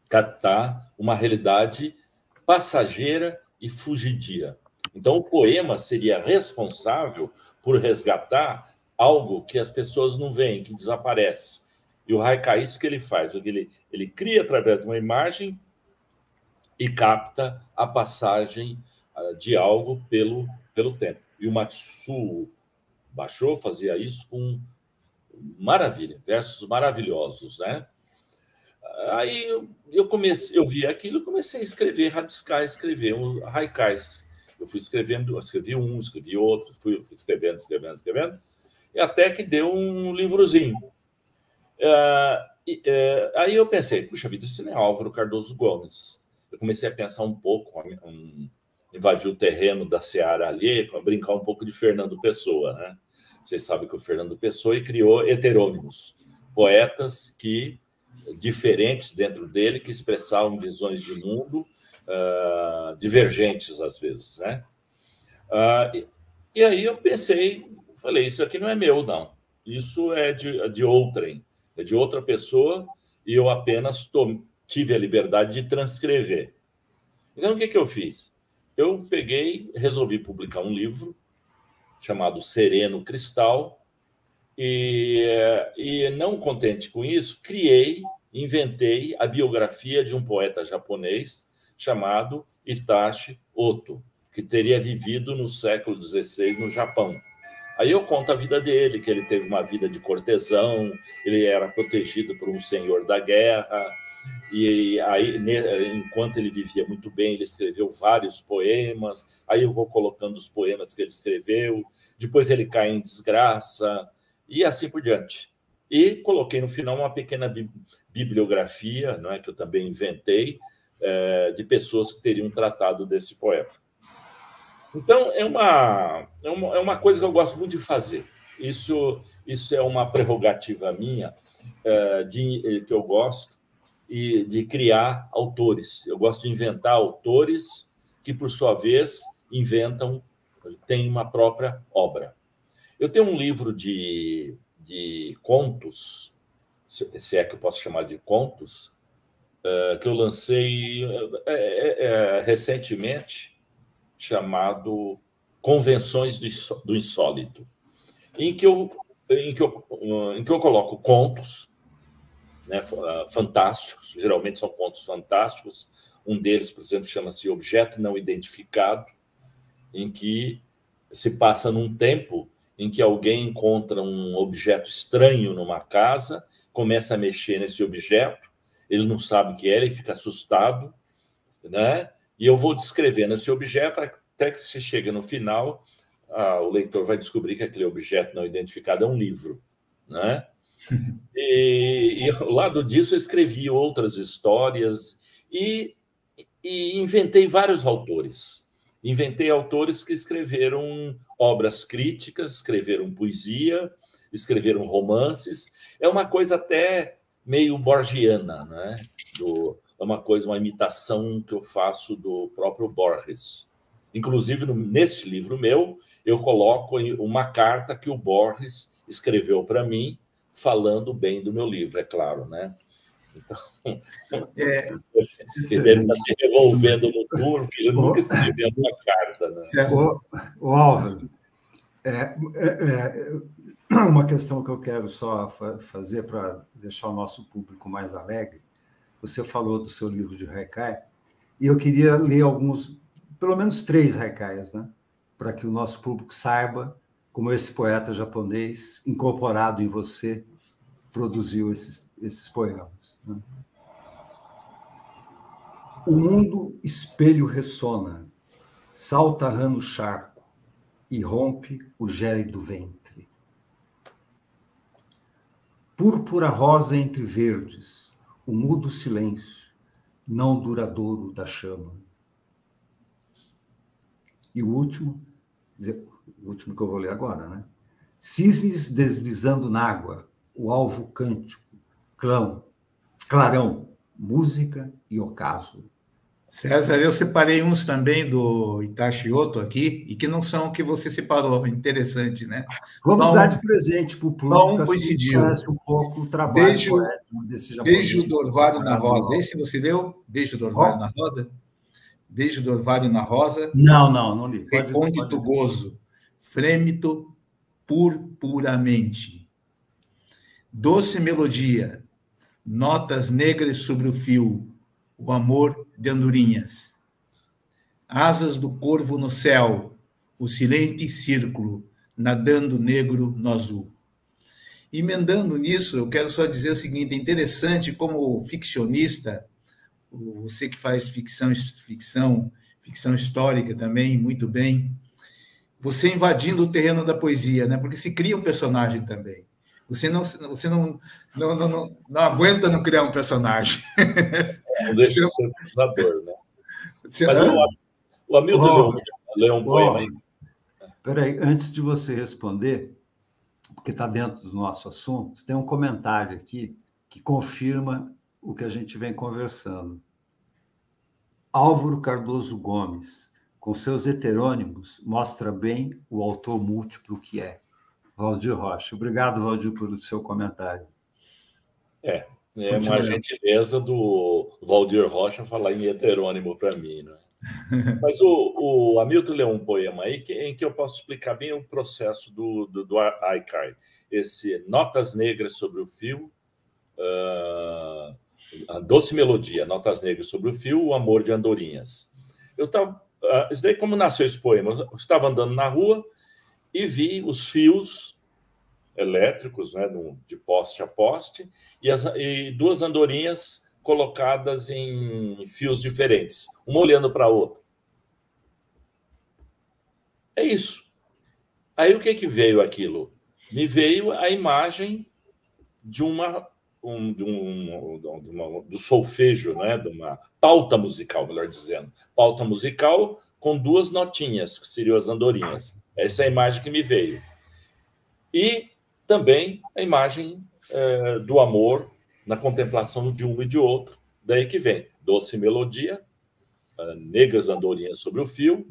captar uma realidade passageira e fugidia. Então, o poema seria responsável por resgatar algo que as pessoas não veem, que desaparece. E o haikai, isso que ele faz, ele cria através de uma imagem e capta a passagem de algo pelo tempo. E o Matsuo Basho fazia isso com maravilha, versos maravilhosos, né? Aí eu vi aquilo e comecei a escrever, rabiscar, escrever haikais. Eu fui escrevendo, escrevi um, escrevi outro, fui escrevendo. e até que deu um livrozinho. Aí eu pensei, puxa vida, isso não é Álvaro Cardoso Gomes. Eu comecei a pensar um pouco, invadir o terreno da seara alheia, brincar um pouco de Fernando Pessoa, né? Vocês sabem que o Fernando Pessoa criou heterônimos, poetas que diferentes dentro dele, que expressavam visões de mundo divergentes às vezes, né? E aí eu pensei, falei, isso aqui não é meu, não. Isso é de outrem, é de outra pessoa, e eu apenas tive a liberdade de transcrever. Então, o que eu fiz? Eu peguei, resolvi publicar um livro chamado Sereno Cristal, e não contente com isso, inventei a biografia de um poeta japonês chamado Itachi Oto, que teria vivido no século XVI no Japão. Aí eu conto a vida dele, que ele teve uma vida de cortesão, ele era protegido por um senhor da guerra, e aí, enquanto ele vivia muito bem, ele escreveu vários poemas, aí eu vou colocando os poemas que ele escreveu, depois ele cai em desgraça, e assim por diante. E coloquei no final uma pequena bibliografia, não é, que eu também inventei, de pessoas que teriam tratado desse poeta. Então, é uma coisa que eu gosto muito de fazer. Isso é uma prerrogativa minha, que eu gosto, e de criar autores. Eu gosto de inventar autores que, por sua vez, têm uma própria obra. Eu tenho um livro de contos, se é que eu posso chamar de contos, que eu lancei recentemente, chamado Convenções do Insólito, em que eu coloco contos, né, fantásticos, geralmente são contos fantásticos. Um deles, por exemplo, chama-se Objeto Não Identificado, em que se passa num tempo em que alguém encontra um objeto estranho numa casa, começa a mexer nesse objeto, ele não sabe o que é, ele fica assustado, né? E eu vou descrevendo esse objeto até que se chega no final, o leitor vai descobrir que aquele objeto não identificado é um livro, né? E ao lado disso eu escrevi outras histórias e inventei vários autores. Inventei autores que escreveram obras críticas, escreveram poesia, escreveram romances. É uma coisa até meio borgiana, né? É uma imitação que eu faço do próprio Borges. Inclusive, neste livro meu, eu coloco uma carta que o Borges escreveu para mim, falando bem do meu livro, é claro, né? Então, ele deve estar se revolvendo no túmulo, porque ele nunca escreveu essa carta, né? O Álvaro, uma questão que eu quero só fazer para deixar o nosso público mais alegre. Você falou do seu livro de haikai, e eu queria ler pelo menos 3 haikais, né? Para que o nosso público saiba como esse poeta japonês, incorporado em você, produziu esses poemas, né? O mundo espelho ressona, salta rano charco e rompe o gélido ventre. Púrpura rosa entre verdes, o mudo silêncio, não duradouro da chama. E o último que eu vou ler agora, né? Cisnes deslizando na água, o alvo cântico, clarão, música e ocaso. César, eu separei uns também do Itachi Oto aqui, e que não são o que você separou. Interessante, né? Vamos dar de presente para o público. Só um coincidiu. Conhece um pouco o trabalho desse japonês. Beijo do Orvalho na Rosa. Esse você leu? Beijo do Orvalho na Rosa? Beijo do Orvalho na Rosa. Não li. Recôndito gozo, frêmito purpuramente. Doce melodia, notas negras sobre o fio, o amor de andorinhas. Asas do corvo no céu, o silente círculo, nadando negro no azul. Emendando nisso, eu quero só dizer o seguinte, é interessante como ficcionista, você que faz ficção histórica também, muito bem, você invadindo o terreno da poesia, né? Porque se cria um personagem também. Você não aguenta não criar um personagem. Não deixa de ser pensador, né? Mas o Hamilton leu um poema aí. Peraí, antes de você responder, porque está dentro do nosso assunto, tem um comentário aqui que confirma o que a gente vem conversando. Álvaro Cardoso Gomes, com seus heterônimos, mostra bem o autor múltiplo que é. Valdir Rocha. Obrigado, Valdir, pelo seu comentário. É uma gentileza do Valdir Rocha falar em heterônimo para mim, né? Mas o Hamilton leu um poema aí em que eu posso explicar bem o processo do Haikai. Esse Notas Negras sobre o Fio, a Doce Melodia, Notas Negras sobre o Fio, O Amor de Andorinhas. Isso daí, como nasceu esse poema? Eu estava andando na rua e vi os fios elétricos, né, de poste a poste, e duas andorinhas colocadas em fios diferentes, uma olhando para a outra. É isso. Aí o que veio aquilo? Me veio a imagem do solfejo, né, de uma pauta musical, melhor dizendo. Pauta musical com duas notinhas, que seriam as andorinhas. Essa é a imagem que me veio. E também a imagem do amor na contemplação de um e de outro. Daí que vem Doce Melodia, Negras Andorinhas sobre o Fio.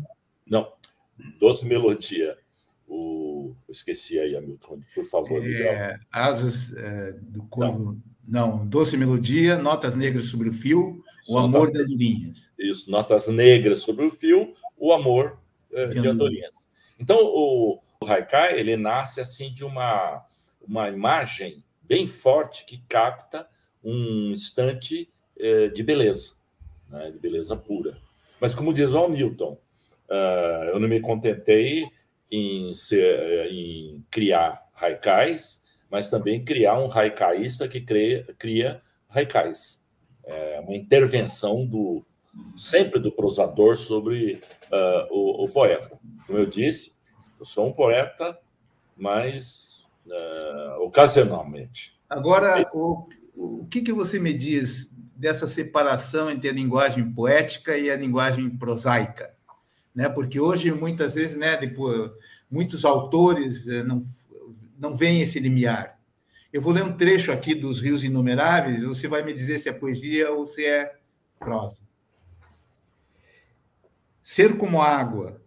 Não, Doce Melodia. Esqueci aí, Hamilton, por favor. Asas do Corvo. Não, Doce Melodia, Notas Negras sobre o Fio, O Amor de Andorinhas. Isso, Notas Negras sobre o Fio, O Amor de Andorinhas. Então, o Haikai, ele nasce assim de uma imagem bem forte que capta um instante de beleza, né, de beleza pura. Mas, como diz o Hamilton, eu não me contentei em criar haikais, mas também criar um haikaísta que cria haikais. É uma intervenção sempre do prosador sobre o poeta. Como eu disse, eu sou um poeta, mas ocasionalmente. Agora, o que você me diz dessa separação entre a linguagem poética e a linguagem prosaica? Né? Porque hoje, muitas vezes, né, muitos autores não veem esse limiar. Eu vou ler um trecho aqui dos Rios Inumeráveis, e você vai me dizer se é poesia ou se é prosa. Ser como a água,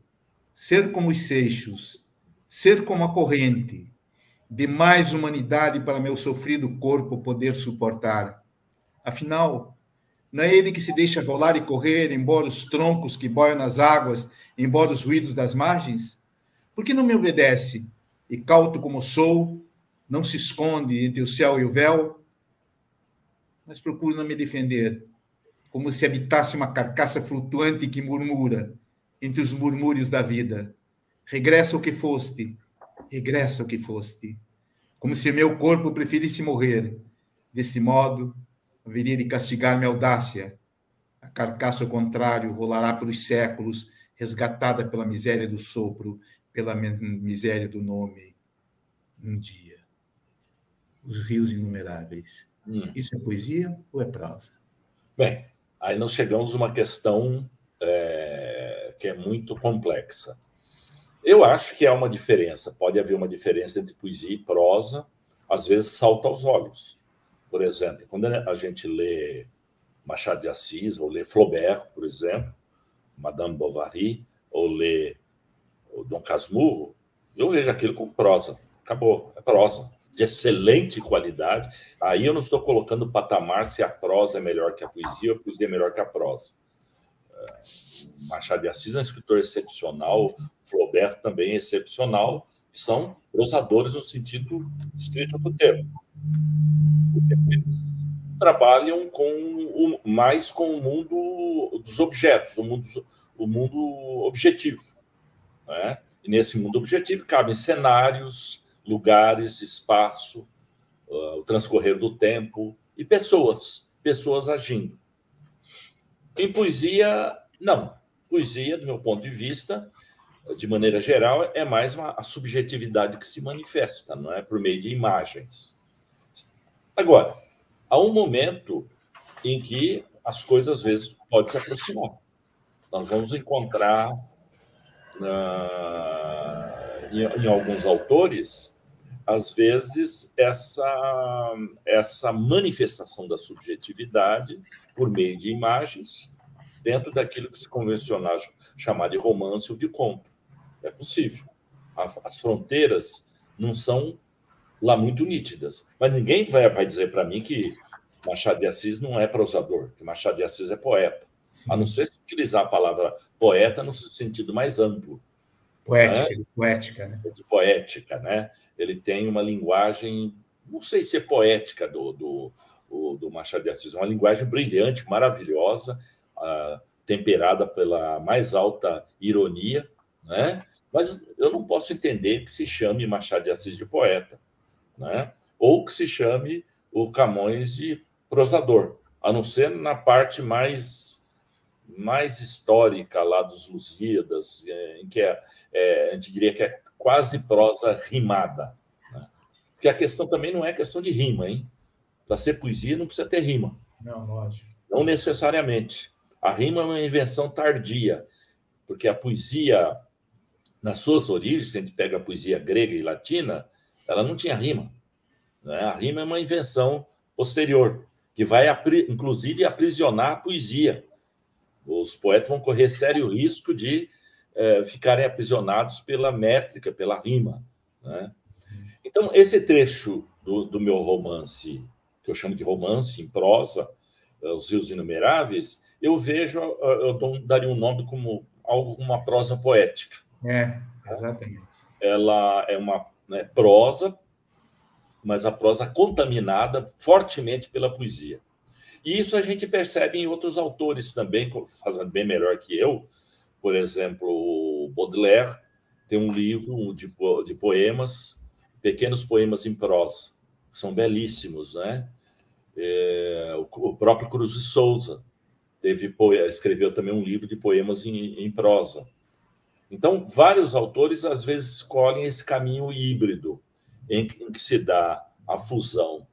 ser como os seixos, ser como a corrente, de mais humanidade para meu sofrido corpo poder suportar. Afinal, não é ele que se deixa rolar e correr, embora os troncos que boiam nas águas, embora os ruídos das margens? Por que não me obedece? E cauto como sou, não se esconde entre o céu e o véu? Mas procuro não me defender, como se habitasse uma carcaça flutuante que murmura entre os murmúrios da vida. Regressa o que foste, regressa o que foste. Como se meu corpo preferisse morrer. Desse modo, haveria de castigar minha audácia. A carcaça, ao contrário, rolará pelos séculos, resgatada pela miséria do sopro, pela miséria do nome. Um dia. Os Rios Inumeráveis. Isso é poesia ou é prosa? Bem, aí nós chegamos a uma questão que é muito complexa. Eu acho que há uma diferença, pode haver uma diferença entre poesia e prosa, às vezes salta aos olhos. Por exemplo, quando a gente lê Machado de Assis, ou lê Flaubert, por exemplo, Madame Bovary, ou lê o Dom Casmurro, eu vejo aquilo como prosa. Acabou, é prosa. De excelente qualidade. Aí eu não estou colocando o patamar se a prosa é melhor que a poesia ou a poesia é melhor que a prosa. Machado de Assis é um escritor excepcional, Flaubert também é excepcional, são prosadores no sentido estrito do termo. Eles trabalham mais com o mundo dos objetos, o mundo objetivo. Né? E nesse mundo objetivo cabem cenários, lugares, espaço, o transcorrer do tempo e pessoas agindo. Em poesia, não. Poesia, do meu ponto de vista, de maneira geral, é mais a subjetividade que se manifesta, não é? Por meio de imagens. Agora, há um momento em que as coisas, às vezes, podem se aproximar. Nós vamos encontrar em alguns autores, às vezes, essa manifestação da subjetividade por meio de imagens dentro daquilo que se convencional chamar de romance ou de conto. É possível. As fronteiras não são lá muito nítidas. Mas ninguém vai dizer para mim que Machado de Assis não é prosador, que Machado de Assis é poeta. Sim. A não ser se utilizar a palavra poeta no sentido mais amplo. Poética, né? De poética, né? De poética, né? Ele tem uma linguagem, não sei se é poética do Machado de Assis, é uma linguagem brilhante, maravilhosa, temperada pela mais alta ironia, né? Mas eu não posso entender que se chame Machado de Assis de poeta, né? Ou que se chame o Camões de prosador, a não ser na parte mais histórica lá dos Lusíadas, em que a gente diria que é quase prosa rimada, né? Porque a questão também não é questão de rima, hein? Para ser poesia não precisa ter rima. Não, lógico. Não necessariamente. A rima é uma invenção tardia, porque a poesia, nas suas origens, se a gente pega a poesia grega e latina, ela não tinha rima, né? A rima é uma invenção posterior, que vai, inclusive, aprisionar a poesia. Os poetas vão correr sério risco de ficarem aprisionados pela métrica, pela rima, né? Então, esse trecho do meu romance, que eu chamo de romance em prosa, Os Rios Inumeráveis, eu daria um nome como uma prosa poética. Exatamente. Ela é uma prosa, mas a prosa contaminada fortemente pela poesia. E isso a gente percebe em outros autores também, fazendo bem melhor que eu. Por exemplo, o Baudelaire tem um livro de poemas, pequenos poemas em prosa, que são belíssimos, né? O próprio Cruz de Souza escreveu também um livro de poemas em prosa. Então, vários autores, às vezes, escolhem esse caminho híbrido, em que se dá a fusão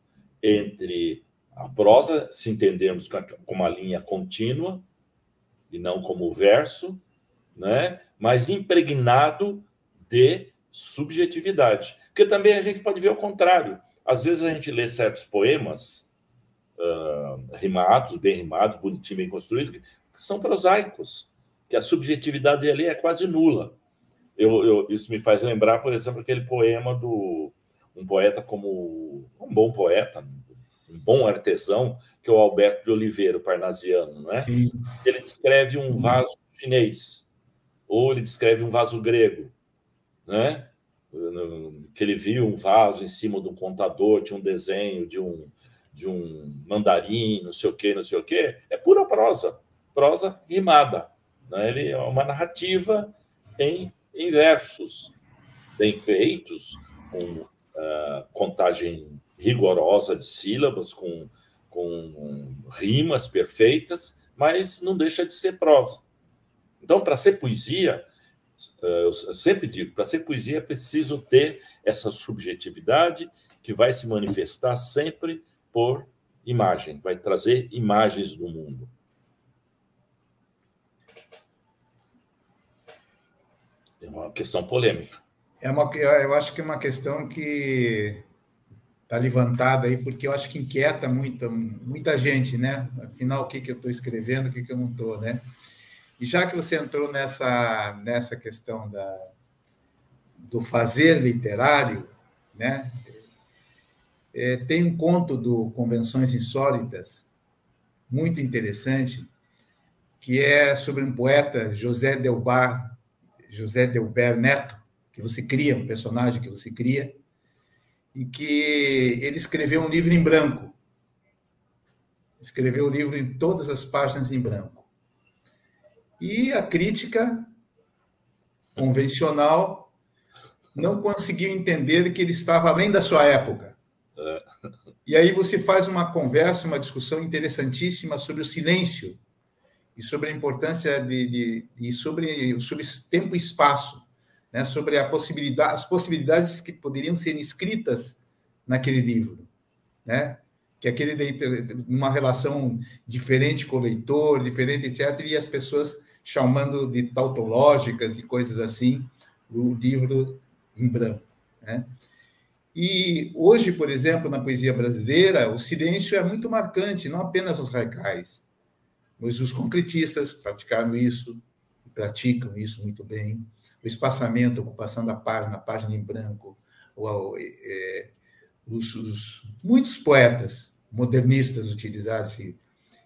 entre a prosa, se entendermos como uma linha contínua, e não como verso, né? Mas impregnado de subjetividade. Porque também a gente pode ver o contrário. Às vezes a gente lê certos poemas rimados, bem rimados, bonitinho, bem construídos, que são prosaicos, que a subjetividade ali é quase nula. Isso me faz lembrar, por exemplo, aquele poema um poeta como um bom poeta, um bom artesão, que é o Alberto de Oliveira, o parnasiano, né? Sim. Ele descreve um vaso chinês, ou ele descreve um vaso grego, né? Que ele viu um vaso em cima de um contador, tinha um desenho de um mandarim, não sei o quê. É pura prosa rimada, né? Ele é uma narrativa em versos, bem feitos, com contagem rigorosa de sílabas, com rimas perfeitas, mas não deixa de ser prosa. Então, para ser poesia, eu sempre digo, para ser poesia é preciso ter essa subjetividade que vai se manifestar sempre por imagem, vai trazer imagens do mundo. É uma questão polêmica. Eu acho que é uma questão que está levantada aí, porque eu acho que inquieta muita gente, né? Afinal, o que eu estou escrevendo, o que eu não estou, né? E já que você entrou nessa questão do fazer literário, né? Tem um conto do Convenções Insólitas, muito interessante, que é sobre um poeta, José Delbert Neto, que você cria, um personagem que você cria, e que ele escreveu um livro em branco. Escreveu o livro em todas as páginas em branco. E a crítica convencional não conseguiu entender que ele estava além da sua época. E aí você faz uma conversa, uma discussão interessantíssima sobre o silêncio e sobre a importância e sobre tempo e espaço, né? Sobre as possibilidades que poderiam ser escritas naquele livro, né? Que aquele uma relação diferente com o leitor, diferente, etc., e as pessoas chamando de tautológicas e coisas assim, o livro em branco, né? E hoje, por exemplo, na poesia brasileira, o silêncio é muito marcante, não apenas os radicais, mas os concretistas praticaram isso, praticam isso muito bem. O espaçamento, a ocupação da página, a página em branco, muitos poetas modernistas utilizaram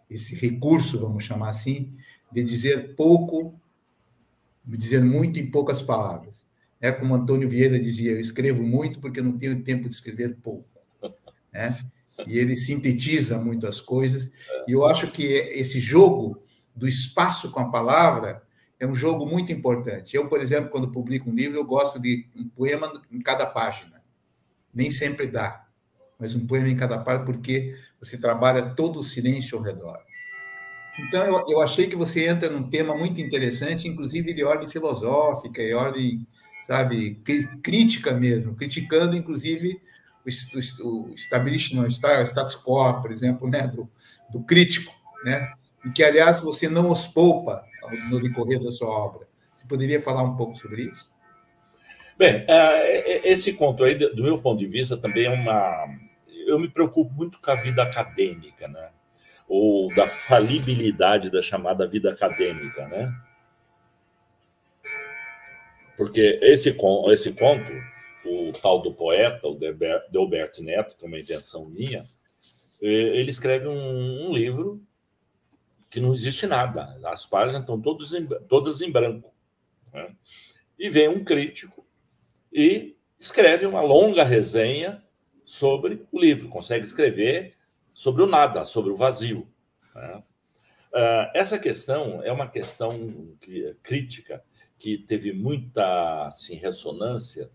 esse recurso, vamos chamar assim, de dizer pouco, dizer muito em poucas palavras. É como Antônio Vieira dizia, eu escrevo muito porque eu não tenho tempo de escrever pouco, né? E ele sintetiza muito as coisas, e eu acho que esse jogo do espaço com a palavra é um jogo muito importante. Eu, por exemplo, quando publico um livro, eu gosto de um poema em cada página. Nem sempre dá, mas um poema em cada página, porque você trabalha todo o silêncio ao redor. Então, eu achei que você entra num tema muito interessante, inclusive de ordem filosófica, e ordem, sabe, crítica mesmo, criticando, inclusive, o establishment, o status quo, por exemplo, né, do crítico, né, e que, aliás, você não os poupa no decorrer da sua obra. Você poderia falar um pouco sobre isso? Bem, esse conto aí, do meu ponto de vista, também é uma... Eu me preocupo muito com a vida acadêmica, né? Ou da falibilidade da chamada vida acadêmica, né? Porque esse conto, o tal do poeta, o Delberto Neto, que é uma invenção minha, ele escreve um livro que não existe nada. As páginas estão todas em branco, né? E vem um crítico e escreve uma longa resenha sobre o livro. Consegue escrever sobre o nada, sobre o vazio, né? Essa questão é uma questão crítica que teve muita assim, ressonância,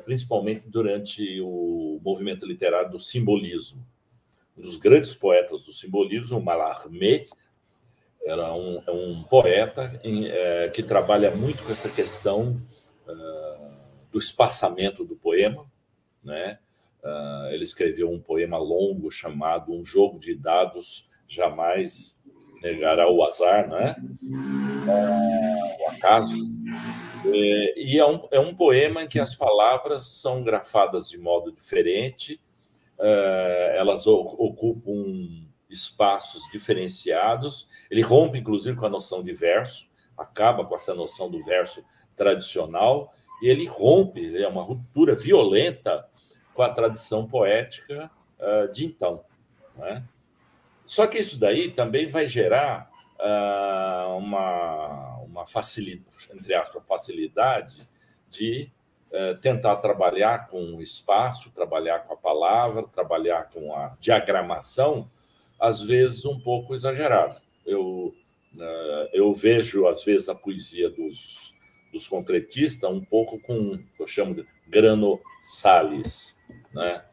principalmente durante o movimento literário do simbolismo. Um dos grandes poetas do simbolismo, Mallarmé, era um poeta que trabalha muito com essa questão do espaçamento do poema, né? Ele escreveu um poema longo chamado Um Jogo de Dados Jamais Negará o Azar, né? O acaso. E é um poema em que as palavras são grafadas de modo diferente, elas ocupam espaços diferenciados. Ele rompe, inclusive, com a noção de verso, acaba com essa noção do verso tradicional, e ele rompe, é uma ruptura violenta com a tradição poética de então, né? Só que isso daí também vai gerar uma facilidade, entre aspas, facilidade de tentar trabalhar com o espaço, trabalhar com a palavra, trabalhar com a diagramação, às vezes um pouco exagerada. Eu vejo, às vezes, a poesia dos concretistas um pouco com, eu chamo de grano-salis, né?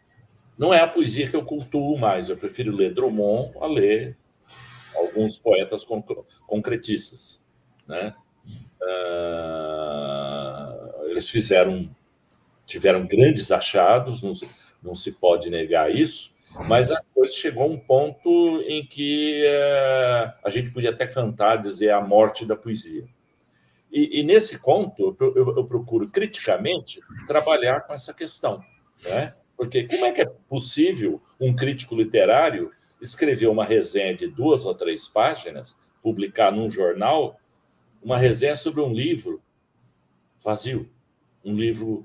Não é a poesia que eu cultuo mais, eu prefiro ler Drummond a ler alguns poetas concretistas, né? Eles tiveram grandes achados, não se pode negar isso, mas a coisa chegou a um ponto em que a gente podia até cantar, dizer a morte da poesia. E nesse conto, eu procuro criticamente trabalhar com essa questão, né? Porque como é que é possível um crítico literário escrever uma resenha de 2 ou 3 páginas, publicar num jornal, uma resenha sobre um livro vazio, um livro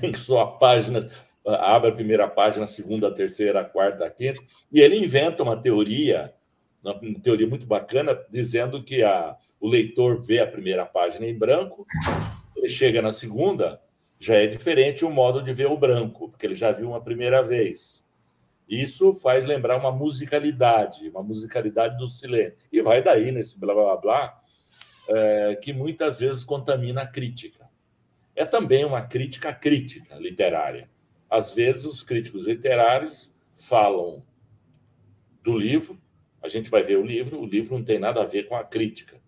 em que só páginas, abre a primeira página, a segunda, a terceira, a quarta, a quinta, e ele inventa uma teoria muito bacana, dizendo que o leitor vê a primeira página em branco, ele chega na segunda, já é diferente o modo de ver o branco, porque ele já viu uma primeira vez. Isso faz lembrar uma musicalidade do silêncio. E vai daí, nesse blá, blá, blá, que muitas vezes contamina a crítica. É também uma crítica literária. Às vezes, os críticos literários falam do livro, a gente vai ver o livro não tem nada a ver com a crítica.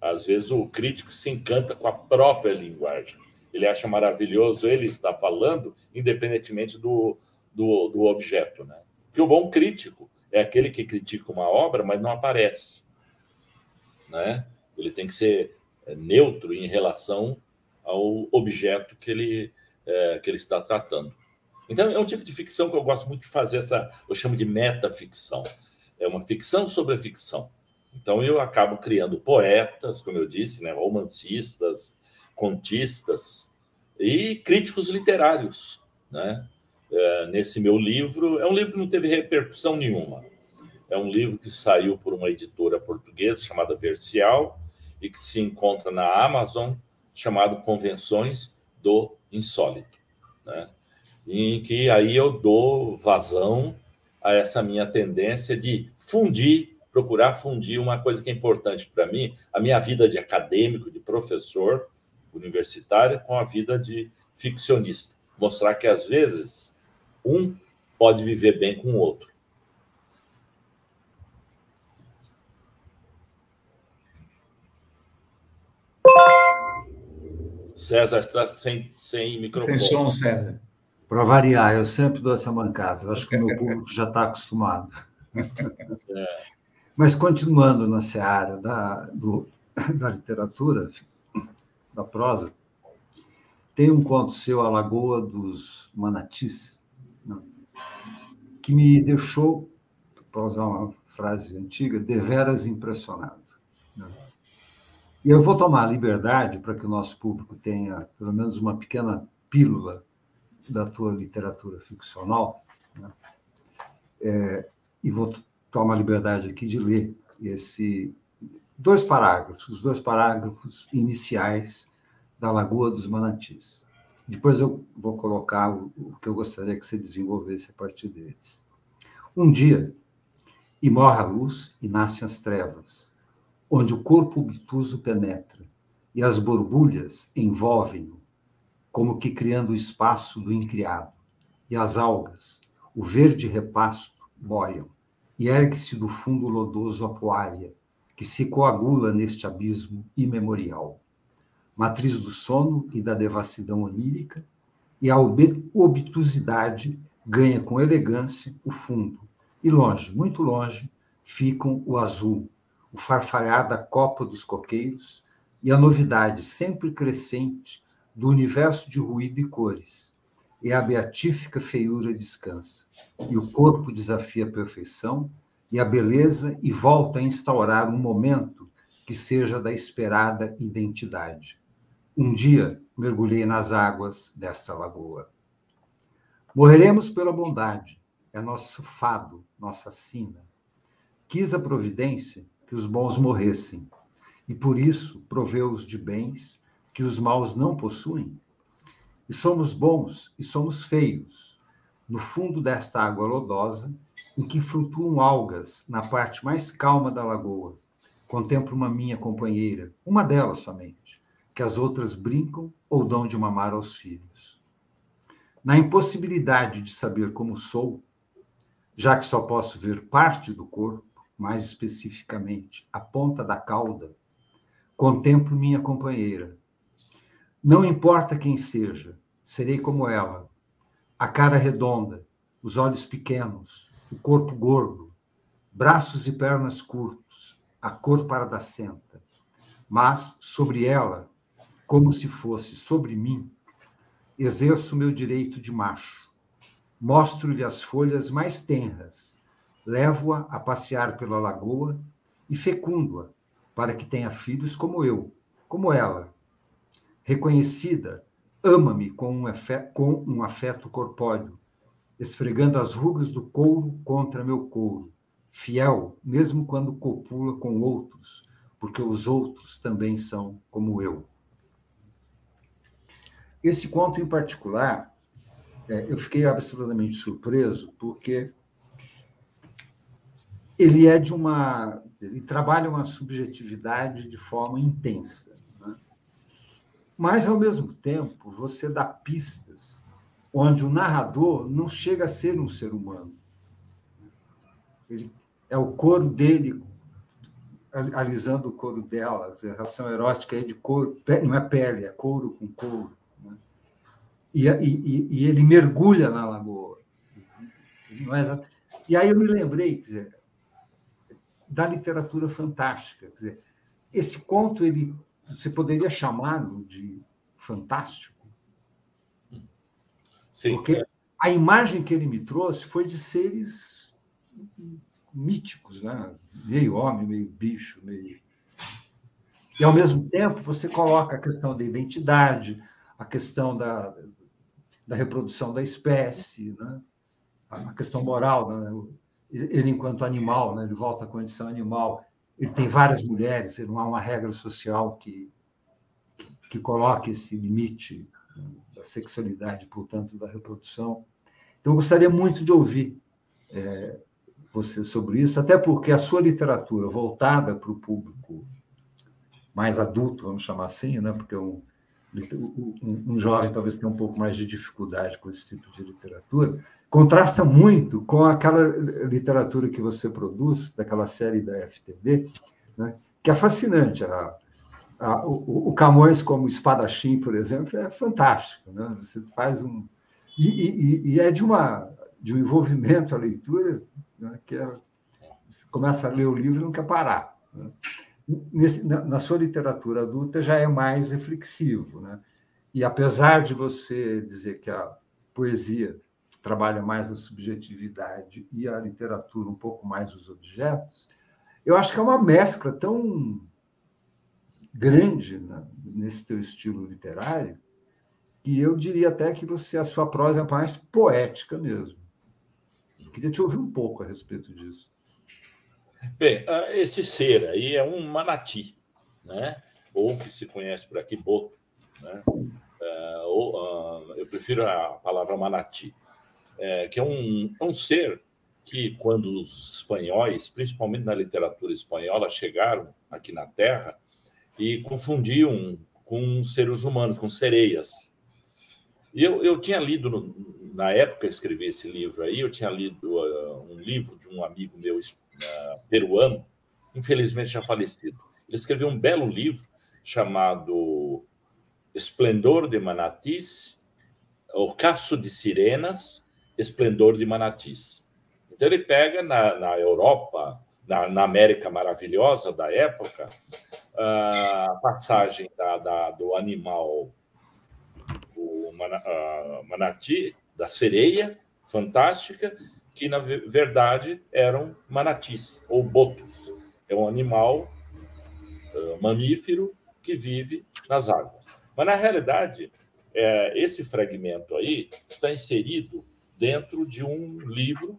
Às vezes o crítico se encanta com a própria linguagem. Ele acha maravilhoso ele estar falando, independentemente do objeto, né? Porque o bom crítico é aquele que critica uma obra, mas não aparece, né? Ele tem que ser neutro em relação ao objeto que ele está tratando. Então, é um tipo de ficção que eu gosto muito de fazer, eu chamo de metaficção. É uma ficção sobre a ficção. Então, eu acabo criando poetas, como eu disse, né, romancistas, contistas e críticos literários, né? Nesse meu livro, é um livro que não teve repercussão nenhuma. É um livro que saiu por uma editora portuguesa chamada Vercial e que se encontra na Amazon, chamado Convenções do Insólito, né? Em que aí eu dou vazão a essa minha tendência de procurar fundir uma coisa que é importante para mim, a minha vida de acadêmico, de professor universitário, com a vida de ficcionista. Mostrar que, às vezes, um pode viver bem com o outro. César está sem microfone. Sem som, César. Para variar, eu sempre dou essa mancada. Eu acho que o meu público já está acostumado. Mas, continuando na seara da literatura, da prosa, tem um conto seu, A Lagoa dos Manatis, que me deixou, para usar uma frase antiga, deveras impressionado. E eu vou tomar a liberdade, para que o nosso público tenha pelo menos uma pequena pílula da tua literatura ficcional, né? E vou tomar a liberdade aqui de ler os dois parágrafos iniciais da Lagoa dos Manatis. Depois eu vou colocar o que eu gostaria que você desenvolvesse a partir deles. Um dia, e morre a luz e nascem as trevas, onde o corpo obtuso penetra, e as borbulhas envolvem-no, como que criando o espaço do incriado, e as algas, o verde repasto, boiam, e ergue-se do fundo lodoso a poalha, que se coagula neste abismo imemorial, matriz do sono e da devassidão onírica, e a obtusidade ganha com elegância o fundo, e longe, muito longe, ficam o azul, o farfalhar da copa dos coqueiros e a novidade sempre crescente do universo de ruído e cores, e a beatífica feiura descansa, e o corpo desafia a perfeição, e a beleza e volta a instaurar um momento que seja da esperada identidade. Um dia mergulhei nas águas desta lagoa. Morreremos pela bondade, é nosso fado, nossa sina. Quis a providência que os bons morressem, e por isso proveu-os de bens que os maus não possuem. E somos bons e somos feios, no fundo desta água lodosa, em que flutuam algas na parte mais calma da lagoa. Contemplo uma minha companheira, uma delas somente, que as outras brincam ou dão de mamar aos filhos. Na impossibilidade de saber como sou, já que só posso ver parte do corpo, mais especificamente a ponta da cauda, contemplo minha companheira. Não importa quem seja, serei como ela, a cara redonda, os olhos pequenos, o corpo gordo, braços e pernas curtos, a cor paradacenta, mas sobre ela, como se fosse sobre mim, exerço meu direito de macho, mostro-lhe as folhas mais tenras, levo-a a passear pela lagoa e fecundo-a para que tenha filhos como eu, como ela. Reconhecida, ama-me com um afeto corpóreo, esfregando as rugas do couro contra meu couro, fiel mesmo quando copula com outros, porque os outros também são como eu. Esse conto em particular, eu fiquei absolutamente surpreso, porque ele trabalha uma subjetividade de forma intensa, né? Mas, ao mesmo tempo, você dá pistas onde o narrador não chega a ser um ser humano. é o couro dele alisando o couro dela. Quer dizer, a relação erótica é de couro, não é pele, é couro com couro. Né? E ele mergulha na lagoa. Não é exato. E aí eu me lembrei, quer dizer, da literatura fantástica. Quer dizer, esse conto você poderia chamá-lo de fantástico? Sim. Porque a imagem que ele me trouxe foi de seres míticos, né? Meio homem, meio bicho, meio... E, ao mesmo tempo, você coloca a questão da identidade, a questão da reprodução da espécie, né? A questão moral, né? Ele, enquanto animal, né? Ele volta à condição animal. Ele tem várias mulheres, não há uma regra social que coloque esse limite, né, da sexualidade, portanto, da reprodução. Então, eu gostaria muito de ouvir você sobre isso, até porque a sua literatura voltada para o público mais adulto, vamos chamar assim, né? Porque um jovem talvez tenha um pouco mais de dificuldade com esse tipo de literatura, contrasta muito com aquela literatura que você produz, daquela série da FTD, né? Que é fascinante. O Camões como espadachim, por exemplo, é fantástico, né? Você faz um... E é de um envolvimento à leitura, né? Que você começa a ler o livro e não quer parar, né? Na sua literatura adulta já é mais reflexivo, né? E apesar de você dizer que a poesia trabalha mais a subjetividade e a literatura um pouco mais os objetos, eu acho que é uma mescla tão grande, né, nesse teu estilo literário, que eu diria até que a sua prosa é mais poética mesmo. Eu queria te ouvir um pouco a respeito disso. Bem, esse ser aí é um manati, né? Ou que se conhece por aqui, boto, né? Eu prefiro a palavra manati, que é um ser que, quando os espanhóis, principalmente na literatura espanhola, chegaram aqui na Terra e confundiam com seres humanos, com sereias. E eu tinha lido, na época que eu escrevi esse livro aí, eu tinha lido um livro de um amigo meu peruano, infelizmente já falecido. Ele escreveu um belo livro chamado Esplendor de Manatis, Ocaso de Sirenas, Esplendor de Manatis. Então ele pega na Europa, na América maravilhosa da época, a passagem do animal, o manati, da sereia fantástica, que, na verdade, eram manatis, ou botos. É um animal mamífero que vive nas águas. Mas, na realidade, esse fragmento aí está inserido dentro de um livro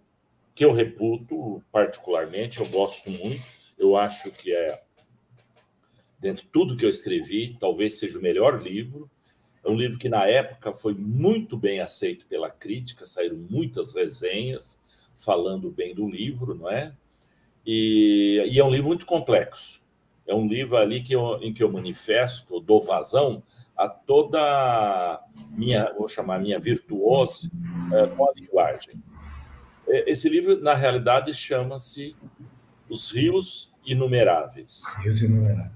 que eu reputo particularmente, eu gosto muito, eu acho que dentro de tudo que eu escrevi, talvez seja o melhor livro. É um livro que, na época, foi muito bem aceito pela crítica, saíram muitas resenhas falando bem do livro, não é? E é um livro muito complexo. É um livro ali em que eu manifesto, dou vazão a toda vou chamar minha virtuose com a linguagem. Esse livro, na realidade, chama-se Os Rios Inumeráveis. Rios Inumeráveis.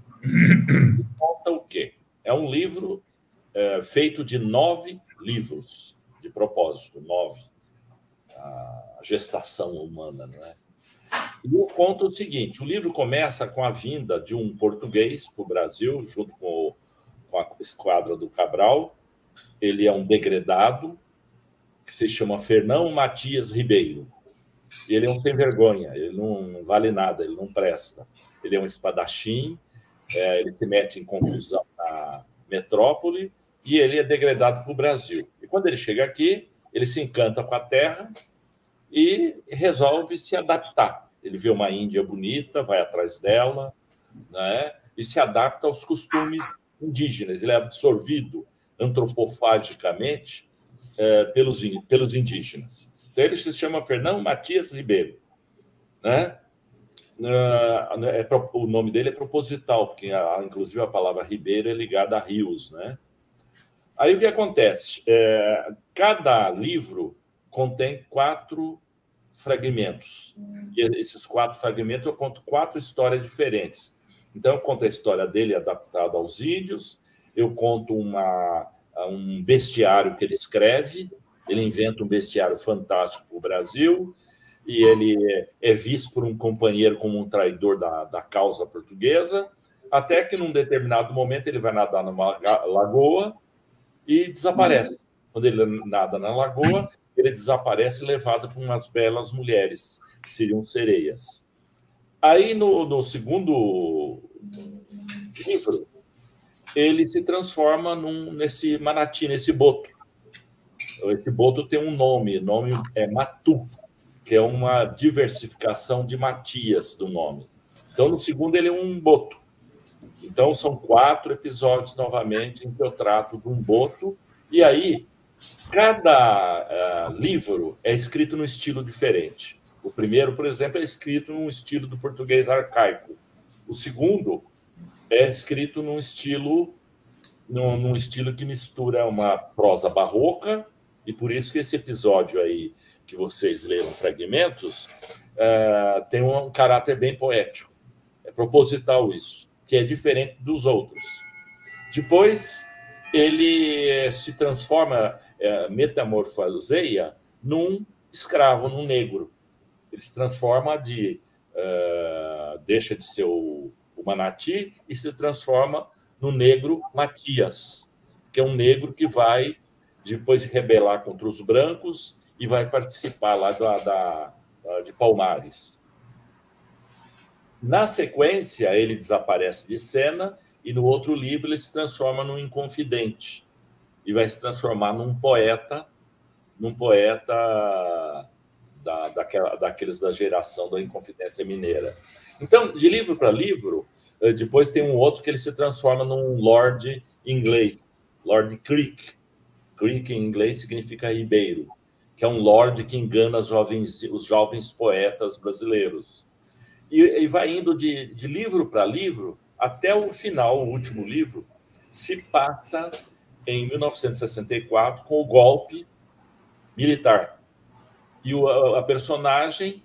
Conta o quê? É um livro feito de 9 livros, de propósito, 9. A gestação humana, não é? E eu conto o seguinte: o livro começa com a vinda de um português para o Brasil, junto com a esquadra do Cabral. Ele é um degredado, que se chama Fernão Matias Ribeiro. E ele é um sem vergonha, ele não vale nada, ele não presta. Ele é um espadachim, ele se mete em confusão na metrópole e ele é degredado para o Brasil. E quando ele chega aqui, ele se encanta com a terra e resolve se adaptar. Ele vê uma índia bonita, vai atrás dela, né? E se adapta aos costumes indígenas. Ele é absorvido antropofagicamente pelos indígenas. Então, ele se chama Fernão Matias Ribeiro, né? O nome dele é proposital, porque, inclusive, a palavra Ribeiro é ligada a rios, né? Aí, o que acontece? Cada livro contém 4 fragmentos. E esses 4 fragmentos eu conto 4 histórias diferentes. Então, eu conto a história dele adaptada aos índios, eu conto um bestiário que ele escreve, ele inventa um bestiário fantástico para o Brasil, e ele é visto por um companheiro como um traidor da causa portuguesa, até que, num determinado momento, ele vai nadar numa lagoa e desaparece. Quando ele nada na lagoa, ele desaparece levado por umas belas mulheres, que seriam sereias. Aí, no segundo livro, ele se transforma nesse manati, nesse boto. Esse boto tem um nome, o nome é Matu, que é uma diversificação de Matias do nome. Então, no segundo, ele é um boto. Então, são 4 episódios, novamente, em que eu trato de um boto. E aí, cada livro é escrito num estilo diferente. O primeiro, por exemplo, é escrito num estilo do português arcaico. O segundo é escrito num estilo que mistura uma prosa barroca, e por isso que esse episódio aí, que vocês leram fragmentos, tem um caráter bem poético. É proposital isso, que é diferente dos outros. Depois, ele se transforma, metamorfoseia, num escravo, num negro. Ele se transforma deixa de ser o manati e se transforma no negro Matias, que é um negro que vai depois se rebelar contra os brancos e vai participar lá de Palmares. Na sequência, ele desaparece de cena e no outro livro ele se transforma num inconfidente e vai se transformar num poeta daqueles da geração da Inconfidência Mineira. Então, de livro para livro, depois tem um outro que ele se transforma num lord inglês, Lord Creek. Creek em inglês significa ribeiro, que é um lord que engana os jovens poetas brasileiros. E vai indo de livro para livro até o final, o último livro, se passa em 1964 com o golpe militar. E a personagem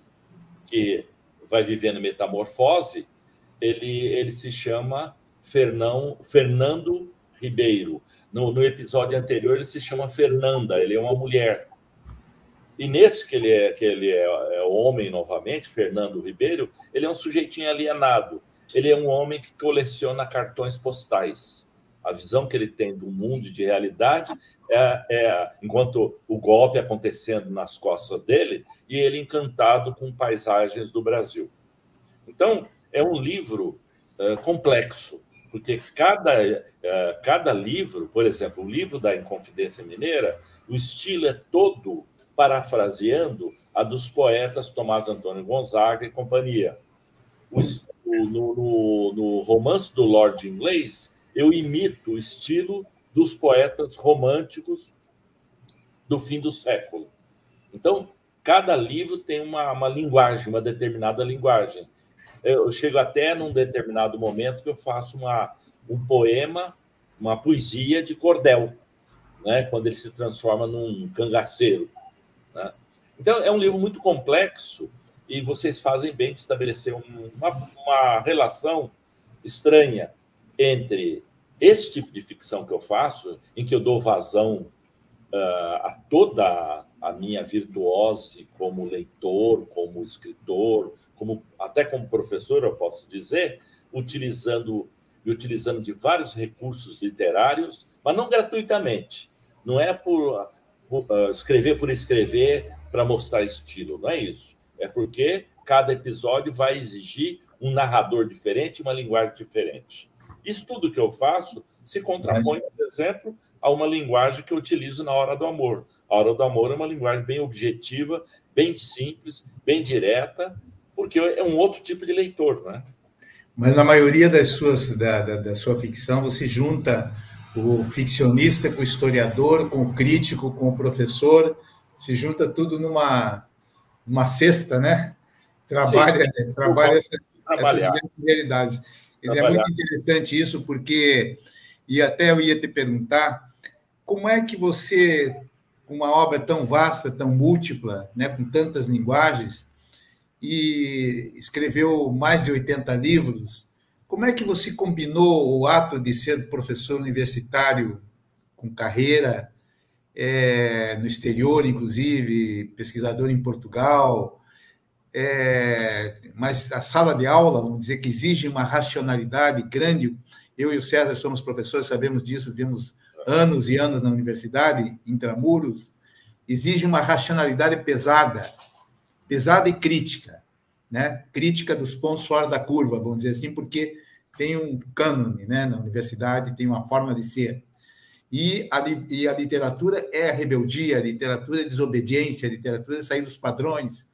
que vai vivendo metamorfose, ele se chama Fernando Ribeiro. No episódio anterior, ele se chama Fernanda, ele é uma mulher. E nesse que ele é homem novamente, Fernando Ribeiro, ele é um sujeitinho alienado. Ele é um homem que coleciona cartões postais. A visão que ele tem do mundo de realidade enquanto o golpe acontecendo nas costas dele e ele encantado com paisagens do Brasil. Então, é um livro complexo, porque cada livro, por exemplo, o livro da Inconfidência Mineira, o estilo é todo parafraseando a dos poetas Tomás Antônio Gonzaga e companhia. No romance do Lord Inglês, eu imito o estilo dos poetas românticos do fim do século. Então, cada livro tem uma linguagem, uma determinada linguagem. Eu chego até num determinado momento que eu faço um poema, uma poesia de cordel, né? Quando ele se transforma num cangaceiro, né? Então, é um livro muito complexo e vocês fazem bem de estabelecer uma relação estranha entre esse tipo de ficção que eu faço, em que eu dou vazão a toda a minha virtuose como leitor, como escritor, até como professor, eu posso dizer, utilizando de vários recursos literários, mas não gratuitamente. Não é por escrever por escrever para mostrar estilo, não é isso. É porque cada episódio vai exigir um narrador diferente, uma linguagem diferente. Isso tudo que eu faço se contrapõe, por exemplo, a uma linguagem que eu utilizo na Hora do Amor. A Hora do Amor é uma linguagem bem objetiva, bem simples, bem direta, porque é um outro tipo de leitor, né? Mas na maioria da sua ficção, você junta o ficcionista com o historiador, com o crítico, com o professor, se junta tudo numa cesta, né? Trabalha essas realidades. É muito interessante isso, porque, e até eu ia te perguntar, como é que você com uma obra tão vasta, tão múltipla, né, com tantas linguagens, e escreveu mais de 80 livros. Como é que você combinou o ato de ser professor universitário com carreira no exterior, inclusive, pesquisador em Portugal, mas a sala de aula, vamos dizer, que exige uma racionalidade grande. Eu e o César somos professores, sabemos disso, vivemos anos e anos na universidade, intramuros, exige uma racionalidade pesada e crítica, né? Crítica dos pontos fora da curva, vamos dizer assim, porque tem um cânone, né? Na universidade, tem uma forma de ser. E a literatura é a rebeldia, a literatura é a desobediência, a literatura é sair dos padrões.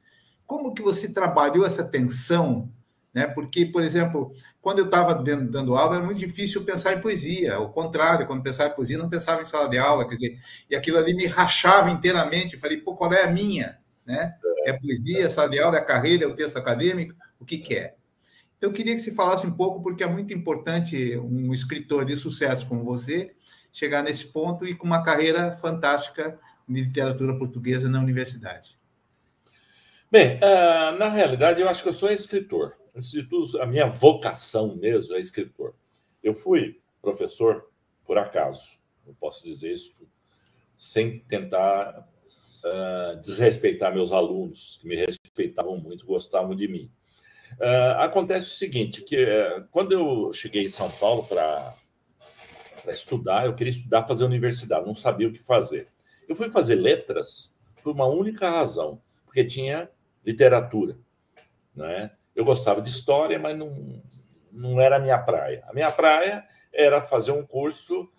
Como que você trabalhou essa tensão? Né? Porque, por exemplo, quando eu estava dando aula, era muito difícil pensar em poesia. Ao contrário, quando pensava em poesia, não pensava em sala de aula. Quer dizer, e aquilo ali me rachava inteiramente. Eu falei, pô, qual é a minha? Né? É poesia, é sala de aula, é a carreira, é o texto acadêmico? O que é? Então, eu queria que você falasse um pouco, porque é muito importante um escritor de sucesso como você chegar nesse ponto e com uma carreira fantástica de literatura portuguesa na universidade. Bem, na realidade, eu acho que eu sou escritor. Antes de tudo, a minha vocação mesmo é escritor. Eu fui professor por acaso. Eu posso dizer isso sem tentar desrespeitar meus alunos, que me respeitavam muito, gostavam de mim. Acontece o seguinte, que quando eu cheguei em São Paulo para estudar, eu queria estudar, fazer universidade, não sabia o que fazer. Eu fui fazer letras por uma única razão, porque tinha literatura, né? Eu gostava de história, mas não era a minha praia. A minha praia era fazer um curso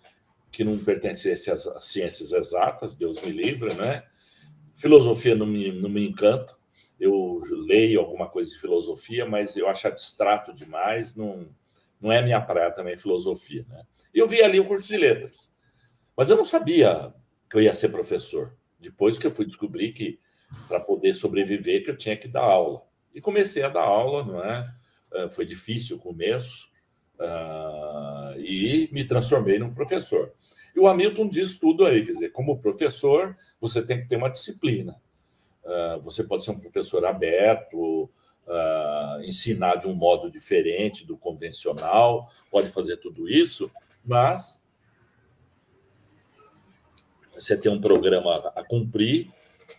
que não pertencesse às ciências exatas, Deus me livre, né? Filosofia não me encanta. Eu leio alguma coisa de filosofia, mas eu acho abstrato demais, não é a minha praia também, filosofia, né? Eu vi ali o curso de letras, mas eu não sabia que eu ia ser professor. Depois que eu fui descobrir que, para poder sobreviver, que eu tinha que dar aula. E comecei a dar aula, não é? Foi difícil o começo, e me transformei num professor. E o Hamilton diz tudo aí, quer dizer, como professor, você tem que ter uma disciplina. Você pode ser um professor aberto, ensinar de um modo diferente do convencional, pode fazer tudo isso, mas você tem um programa a cumprir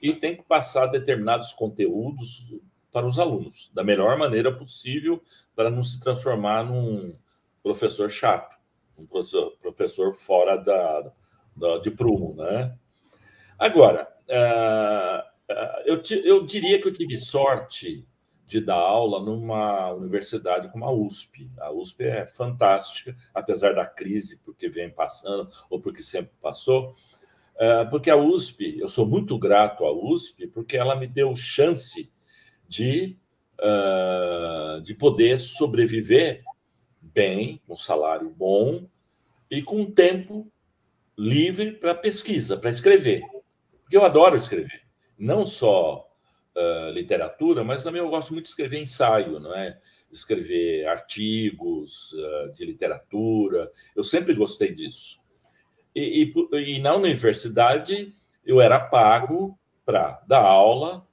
e tem que passar determinados conteúdos para os alunos, da melhor maneira possível, para não se transformar num professor chato, um professor fora de prumo, né? Agora, eu diria que eu tive sorte de dar aula numa universidade como a USP. A USP é fantástica, apesar da crise, porque vem passando, ou porque sempre passou. Porque a USP, eu sou muito grato à USP, porque ela me deu chance de poder sobreviver bem, com um salário bom e com tempo livre para pesquisa, para escrever. Porque eu adoro escrever. Não só literatura, mas também eu gosto muito de escrever ensaio, não é? Escrever artigos de literatura. Eu sempre gostei disso. E na universidade eu era pago para dar aula,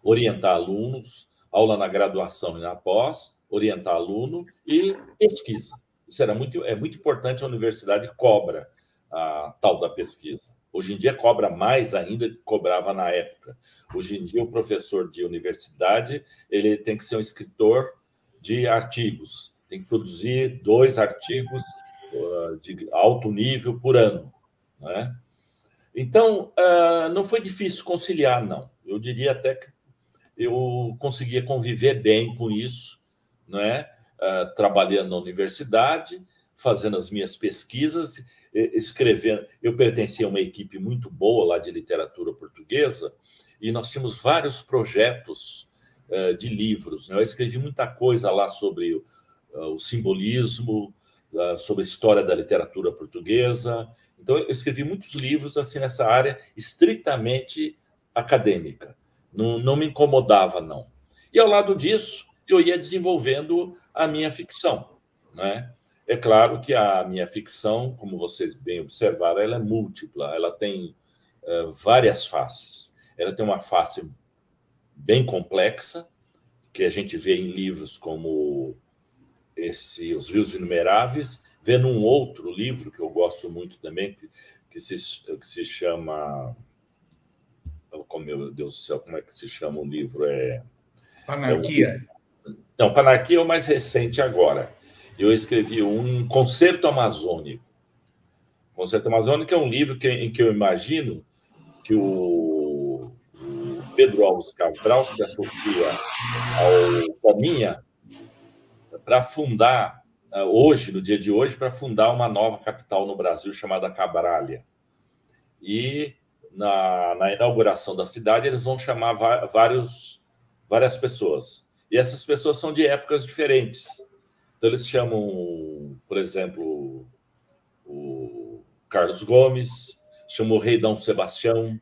orientar alunos, aula na graduação e na pós, orientar aluno e pesquisa. Isso é muito importante, a universidade cobra a tal da pesquisa. Hoje em dia cobra mais ainda do que cobrava na época. Hoje em dia o professor de universidade ele tem que ser um escritor de artigos, tem que produzir 2 artigos de alto nível por ano, né? Então, não foi difícil conciliar, não. Eu diria até que eu conseguia conviver bem com isso, né? Trabalhando na universidade, fazendo as minhas pesquisas, escrevendo. Eu pertencia a uma equipe muito boa lá de literatura portuguesa e nós tínhamos vários projetos de livros, né? Eu escrevi muita coisa lá sobre o simbolismo, sobre a história da literatura portuguesa. Então, eu escrevi muitos livros assim nessa área estritamente acadêmica. Não me incomodava, não. E, ao lado disso, eu ia desenvolvendo a minha ficção, né? É claro que a minha ficção, como vocês bem observaram, ela é múltipla, ela tem várias faces. Ela tem uma face bem complexa, que a gente vê em livros como Os Rios Inumeráveis, vê num outro livro que eu gosto muito também, que se chama... Oh, meu Deus do céu, como é que se chama o livro? Panarquia. Não, Panarquia é o mais recente agora. Eu escrevi um Concerto Amazônico. Concerto Amazônico é um livro em que eu imagino que o Pedro Álvares Cabral se associa ao Pominha para fundar, hoje, no dia de hoje, para fundar uma nova capital no Brasil chamada Cabralha. E na inauguração da cidade eles vão chamar várias pessoas. E essas pessoas são de épocas diferentes. Então eles chamam, por exemplo, o Carlos Gomes, chamam o rei Dom Sebastião,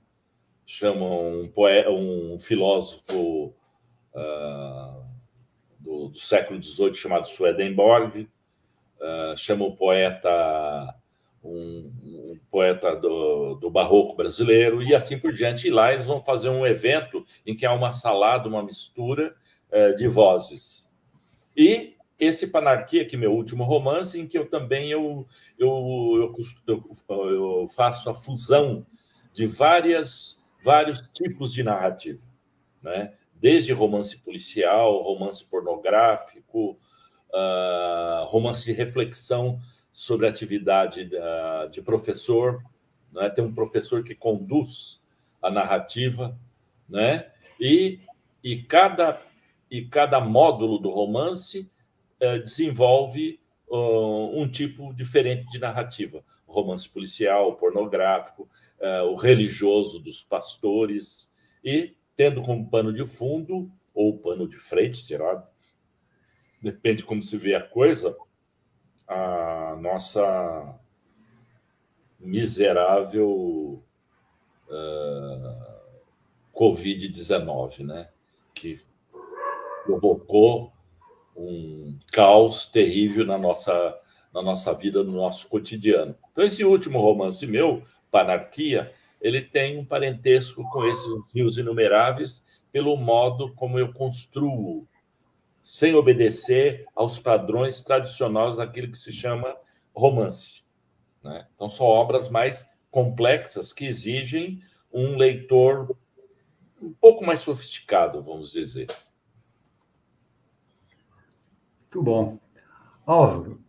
chamam um filósofo do século XVIII chamado Swedenborg, chamam o poeta, um poeta do barroco brasileiro, e assim por diante. E lá eles vão fazer um evento em que há uma salada, uma mistura de vozes. E esse Panarquia, que é meu último romance, em que eu também eu faço a fusão de vários tipos de narrativa, né? Desde romance policial, romance pornográfico, romance de reflexão sobre a atividade de professor, né? Tem um professor que conduz a narrativa, né? E cada módulo do romance desenvolve um tipo diferente de narrativa. O romance policial, o pornográfico, o religioso dos pastores, e tendo como pano de fundo, ou pano de frente, será? Depende de como se vê a coisa, a nossa miserável Covid-19, né? Que provocou um caos terrível na nossa vida, no nosso cotidiano. Então, esse último romance meu, Panarquia, ele tem um parentesco com esses Rios Inumeráveis pelo modo como eu construo, sem obedecer aos padrões tradicionais daquilo que se chama romance, né? Então, são obras mais complexas que exigem um leitor um pouco mais sofisticado, vamos dizer. Muito bom. Álvaro,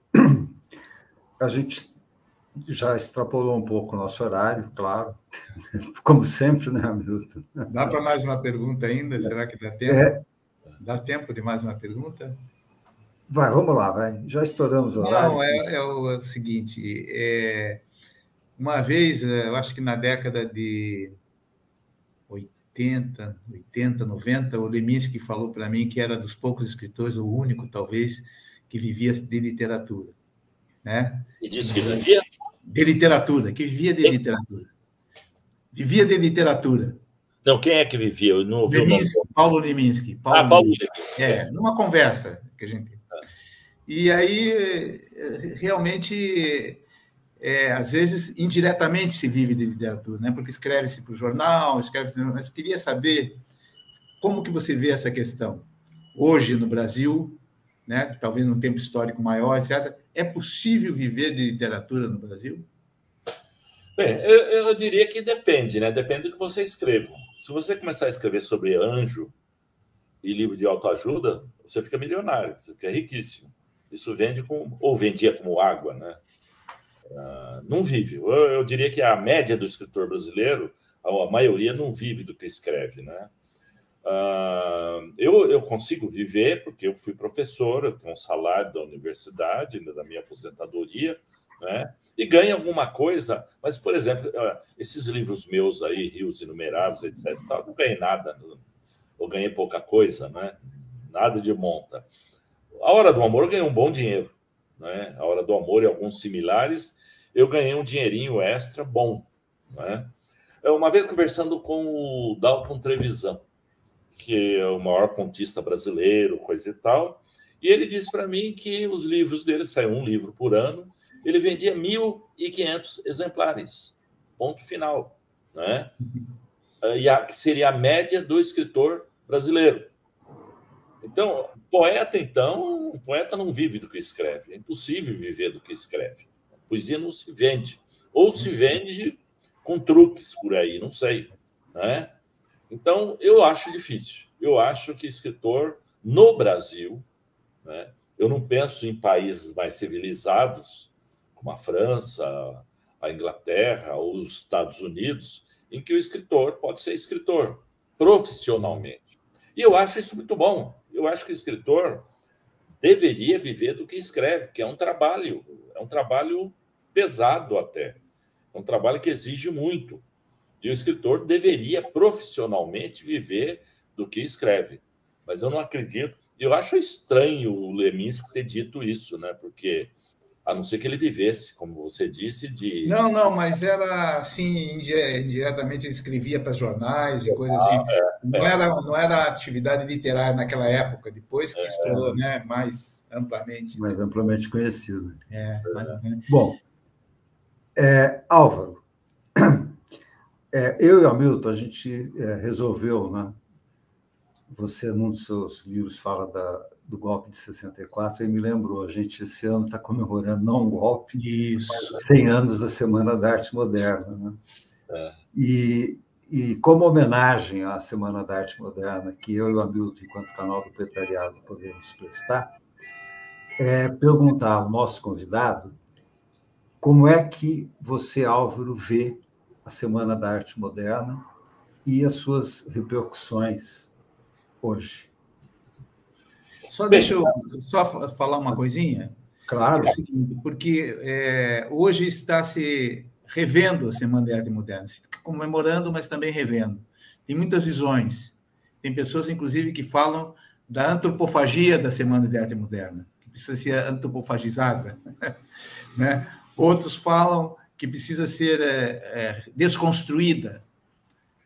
a gente já extrapolou um pouco o nosso horário, claro, como sempre, né, Hamilton? Dá para mais uma pergunta ainda? Será que dá tempo? Dá tempo de mais uma pergunta? Vai, vamos lá, vai. Já estouramos o horário. Não, é o seguinte, uma vez, eu acho que na década de 80, 90, o Leminski falou para mim que era dos poucos escritores, o único, talvez, que vivia de literatura, né? E disse que vivia? De literatura, que vivia de literatura. Vivia de literatura. Não, quem é que vivia? Eu não ouvi Leminski, o nome. Paulo Leminski. Paulo Leminski. Numa conversa que a gente teve. E aí, realmente, às vezes, indiretamente se vive de literatura, né? Porque escreve-se para o jornal, mas queria saber como que você vê essa questão. Hoje, no Brasil, né? Talvez num tempo histórico maior, etc., é possível viver de literatura no Brasil? Bem, eu diria que depende, né? Depende do que você escreva. Se você começar a escrever sobre anjo e livro de autoajuda, você fica milionário, você fica riquíssimo. Isso vendia como água, né? Não vive. Eu diria que a média do escritor brasileiro, a maioria não vive do que escreve, né? Eu consigo viver porque eu fui professor, eu tenho um salário da universidade, da minha aposentadoria, né? E ganho alguma coisa, mas, por exemplo, esses livros meus aí, Rios Inumeráveis, etc., não ganhei nada, eu ganhei pouca coisa, né? Nada de monta. A Hora do Amor eu ganhei um bom dinheiro, né? A Hora do Amor e alguns similares, eu ganhei um dinheirinho extra bom, né? Uma vez conversando com o Dalton Trevisan, que é o maior contista brasileiro, coisa e tal, e ele disse para mim que os livros dele, saiu um livro por ano, ele vendia 1.500 exemplares, ponto final, né? Que seria a média do escritor brasileiro. Então, o poeta não vive do que escreve. É impossível viver do que escreve. A poesia não se vende. Ou se vende com truques por aí, não sei, né? Então, eu acho difícil. Eu acho que escritor no Brasil, né? Eu não penso em países mais civilizados, como a França, a Inglaterra ou os Estados Unidos, em que o escritor pode ser escritor profissionalmente. E eu acho isso muito bom. Eu acho que o escritor deveria viver do que escreve, que é um trabalho pesado até, é um trabalho que exige muito. E o escritor deveria profissionalmente viver do que escreve. Mas eu não acredito. Eu acho estranho o Leminski ter dito isso, né? Porque, a não ser que ele vivesse, como você disse, de... Não, mas era assim, indiretamente ele escrevia para jornais e coisas assim. Não era atividade literária naquela época, depois que estourou, né? Mais amplamente. Mais amplamente conhecido. Mais amplamente. Bom, Álvaro, eu e o Hamilton, a gente resolveu, né? Você, num dos seus livros, fala do golpe de 64, e me lembrou, a gente esse ano está comemorando não um golpe, Isso. 100 anos da Semana da Arte Moderna. Né? E como homenagem à Semana da Arte Moderna, que eu e o Hamilton, enquanto canal do Proletariado, podemos prestar, perguntar ao nosso convidado como é que você, Álvaro, vê a Semana da Arte Moderna e as suas repercussões hoje. Deixa eu só falar uma coisinha. Claro. É o seguinte, porque hoje está se revendo a Semana da Arte Moderna, comemorando, mas também revendo. Tem muitas visões. Tem pessoas, inclusive, que falam da antropofagia da Semana da Arte Moderna, que precisa ser antropofagizada, né? Outros falam que precisa ser desconstruída.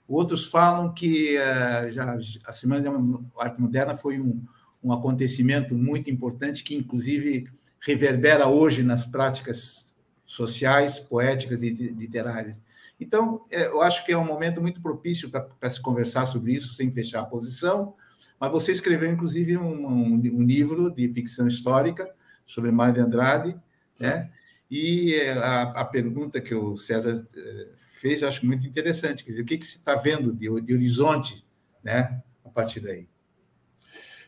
Outros falam que a Semana da Arte Moderna foi um acontecimento muito importante que, inclusive, reverbera hoje nas práticas sociais, poéticas e literárias. Então, eu acho que é um momento muito propício para se conversar sobre isso, sem fechar a posição, mas você escreveu, inclusive, um livro de ficção histórica sobre Mário de Andrade, né? E a pergunta que o César fez, eu acho muito interessante, quer dizer, o que se está vendo de horizonte, né, a partir daí?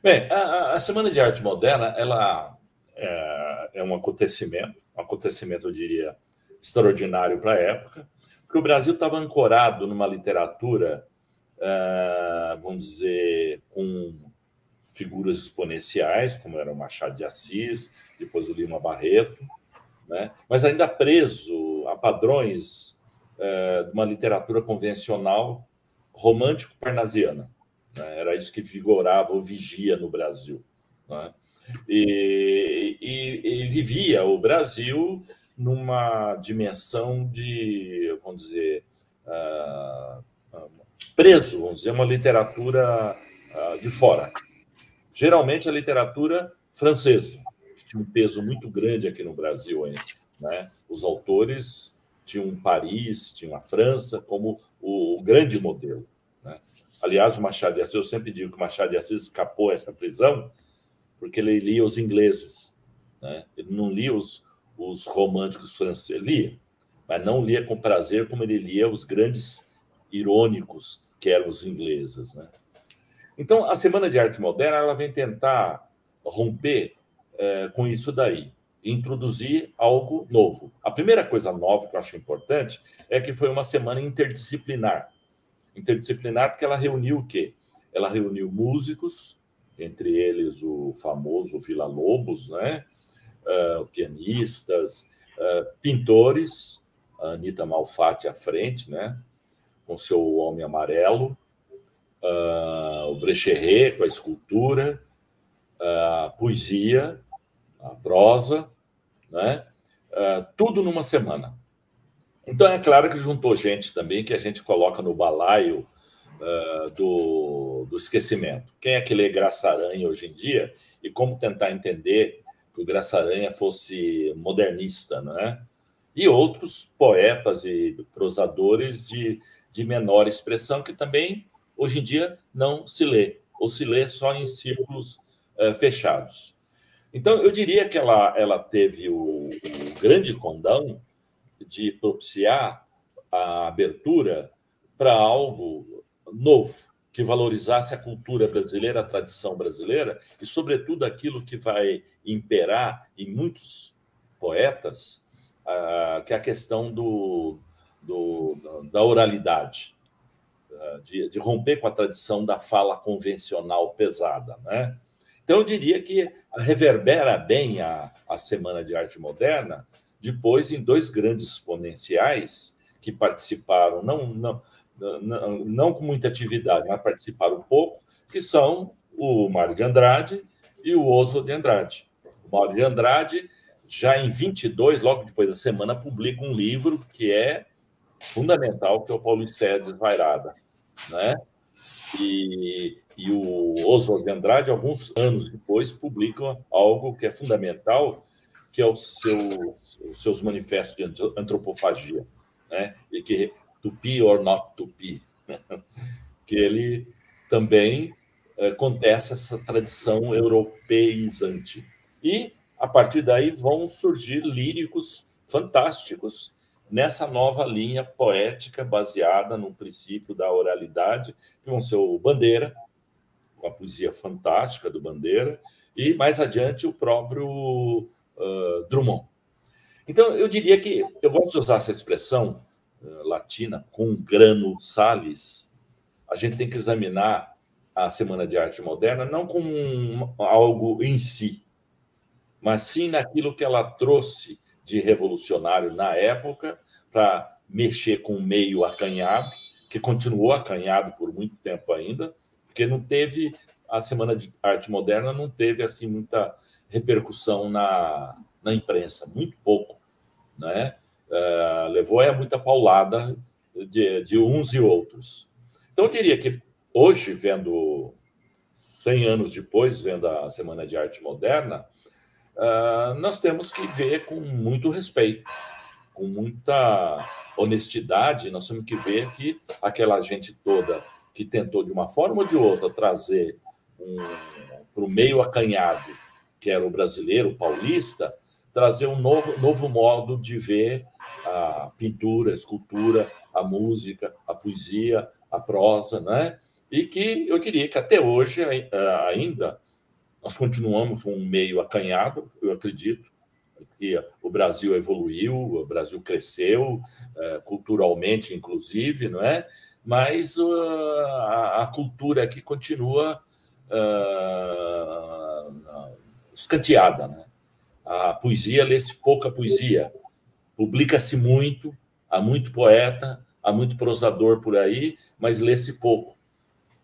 Bem, a Semana de Arte Moderna, ela é um acontecimento, eu diria, extraordinário para a época, porque o Brasil estava ancorado numa literatura, vamos dizer, com figuras exponenciais, como era o Machado de Assis, depois o Lima Barreto, né? Mas ainda preso a padrões de uma literatura convencional romântico-parnasiana. Né? Era isso que vigorava ou vigia no Brasil. Né? E vivia o Brasil numa dimensão de, vamos dizer, preso, vamos dizer, uma literatura de fora. Geralmente a literatura francesa, que tinha um peso muito grande aqui no Brasil. Né? Os autores tinham Paris, tinham a França como o grande modelo. Né? Aliás, o Machado de Assis, eu sempre digo que o Machado de Assis escapou essa prisão porque ele lia os ingleses. Né? Ele não lia os românticos franceses, lia, mas não lia com prazer como ele lia os grandes irônicos que eram os ingleses. Né? Então, a Semana de Arte Moderna ela vem tentar romper com isso daí, introduzir algo novo. A primeira coisa nova que eu acho importante é que foi uma semana interdisciplinar. Interdisciplinar porque ela reuniu o quê? Ela reuniu músicos, entre eles o famoso Villa-Lobos, né? Pianistas, pintores, a Anita Malfatti à frente, né? Com seu Homem Amarelo, o Brecheret com a escultura, a poesia, a prosa, né? Tudo numa semana. Então, é claro que juntou gente também que a gente coloca no balaio do esquecimento. Quem é que lê Graça Aranha hoje em dia e como tentar entender que o Graça Aranha fosse modernista, né? E outros poetas e prosadores de de menor expressão, que também, hoje em dia, não se lê, ou se lê só em círculos fechados. Então, eu diria que ela teve o grande condão de propiciar a abertura para algo novo, que valorizasse a cultura brasileira, a tradição brasileira, e, sobretudo, aquilo que vai imperar em muitos poetas, que é a questão da oralidade, de romper com a tradição da fala convencional pesada, né? Então, eu diria que reverbera bem a Semana de Arte Moderna, depois em dois grandes exponenciais que participaram, não com muita atividade, mas participaram pouco, que são o Mário de Andrade e o Oswald de Andrade. O Mário de Andrade, já em 22, logo depois da semana, publica um livro que é fundamental, que é o Paulicéia Desvairada, né? E o Oswald de Andrade, alguns anos depois, publica algo que é fundamental, que é os seus manifestos de antropofagia, né? E que to be or not to be, que ele também contesta essa tradição europeizante. E, a partir daí, vão surgir líricos fantásticos nessa nova linha poética baseada no princípio da oralidade, que vão ser o Bandeira, com a poesia fantástica do Bandeira, e, mais adiante, o próprio Drummond. Então, eu diria que eu gosto de usar essa expressão latina, com grano salis. A gente tem que examinar a Semana de Arte Moderna não como algo em si, mas sim naquilo que ela trouxe de revolucionário na época para mexer com o meio acanhado, que continuou acanhado por muito tempo ainda, porque não teve a Semana de Arte Moderna não teve assim muita repercussão na imprensa, muito pouco, né? Levou muita paulada de uns e outros. Então, eu diria que hoje, vendo 100 anos depois, vendo a Semana de Arte Moderna, nós temos que ver com muito respeito, com muita honestidade. Nós temos que ver que aquela gente toda que tentou, de uma forma ou de outra, trazer para o meio acanhado, que era o brasileiro, o paulista, trazer um novo modo de ver a pintura, a escultura, a música, a poesia, a prosa, né? E que eu diria que até hoje ainda nós continuamos com um meio acanhado. Eu acredito que o Brasil evoluiu, o Brasil cresceu, culturalmente, inclusive, não é? Mas a cultura aqui continua escanteada, né? A poesia, lê-se pouca poesia, publica-se muito, há muito poeta, há muito prosador por aí, mas lê-se pouco,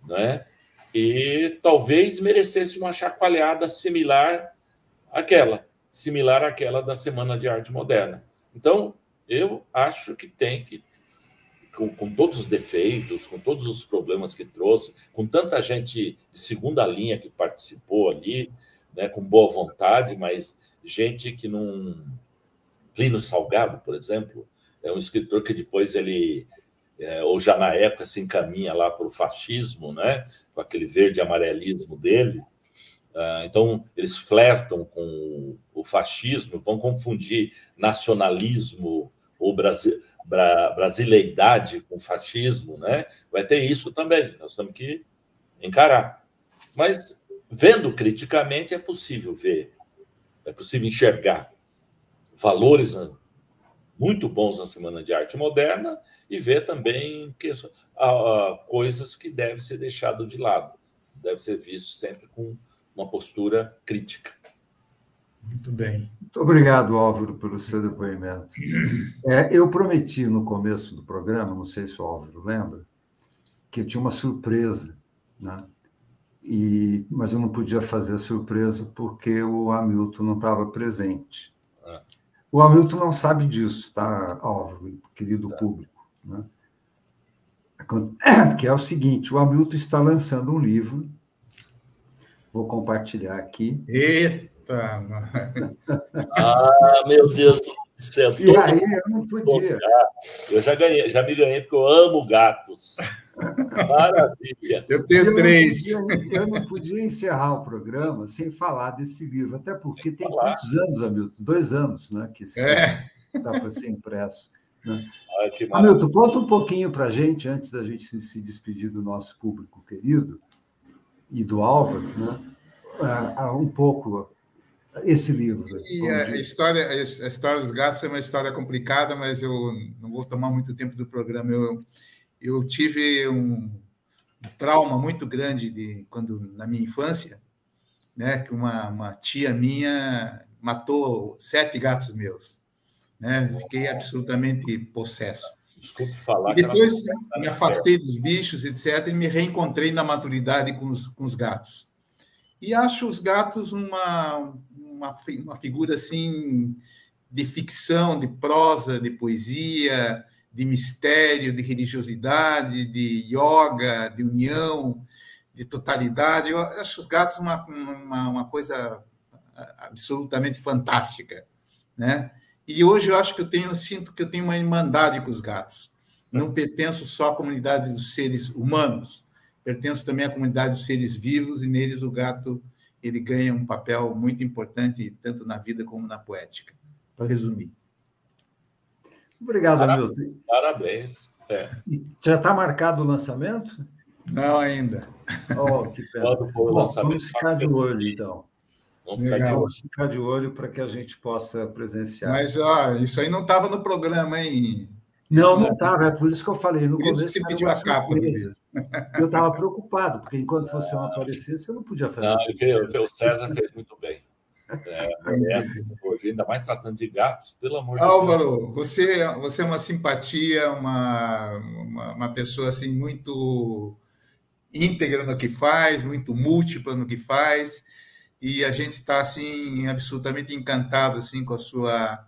né? E talvez merecesse uma chacoalhada similar àquela da Semana de Arte Moderna. Então, eu acho que tem que, com todos os defeitos, com todos os problemas que trouxe, com tanta gente de segunda linha que participou ali, né, com boa vontade, mas gente que não... Plínio Salgado, por exemplo, é um escritor que depois ele, ou já na época, se encaminha lá para o fascismo, né, com aquele verde amarelismo dele. Então, eles flertam com o fascismo, vão confundir nacionalismo ou brasileidade com fascismo, né? Vai ter isso também, nós temos que encarar. Mas, vendo criticamente, é possível ver, é possível enxergar valores muito bons na Semana de Arte Moderna e ver também coisas que devem ser deixadas de lado, deve ser visto sempre com uma postura crítica. Muito bem. Muito obrigado, Álvaro, pelo seu depoimento. Eu prometi no começo do programa, não sei se o Álvaro lembra, que eu tinha uma surpresa, né? Mas eu não podia fazer surpresa porque o Hamilton não estava presente. O Hamilton não sabe disso, tá, Álvaro, querido público, né? Que é o seguinte: o Hamilton está lançando um livro. Vou compartilhar aqui. Eita! Meu Deus! Sentou E aí eu não podia. Eu já me ganhei, porque eu amo gatos. Maravilha. Eu tenho 3. Eu não podia encerrar o programa sem falar desse livro, até porque tem falar. quantos anos, Hamilton? 2 anos, né? Que esse livro está para ser impresso. Né? Que Hamilton, conta um pouquinho para a gente, antes da gente se despedir do nosso público querido e do Álvaro, né? Um pouco esse livro. E a história dos gatos é uma história complicada, mas eu não vou tomar muito tempo do programa. Eu tive um trauma muito grande quando na minha infância, né, que uma tia minha matou 7 gatos meus, né? Fiquei absolutamente possesso. Desculpe falar. E depois me afastei dos bichos, etc., e me reencontrei na maturidade com os gatos. E acho os gatos uma figura assim de ficção, de prosa, de poesia, de mistério, de religiosidade, de yoga, de união, de totalidade. Eu acho os gatos uma coisa absolutamente fantástica, né? E hoje eu acho que sinto que eu tenho uma irmandade com os gatos. Não pertenço só à comunidade dos seres humanos, pertenço também à comunidade dos seres vivos, e neles o gato ele ganha um papel muito importante, tanto na vida como na poética, para resumir. Obrigado, Hamilton. Parabéns. Já está marcado o lançamento? Não ainda. Oh, que pena. Vamos ficar de olho, então. Vamos ficar de olho para que a gente possa presenciar. Mas isso aí não estava no programa, hein? Não estava, é por isso que eu falei. No por começo isso que você pediu a capa do livro. Eu estava preocupado, porque enquanto você não aparecesse, você não podia fazer isso. O César fez muito bem. Hoje, ainda mais tratando de gatos, pelo amor de Deus. Álvaro, você é uma simpatia, uma pessoa assim, muito íntegra no que faz, muito múltipla no que faz, e a gente está assim, absolutamente encantado assim, com a sua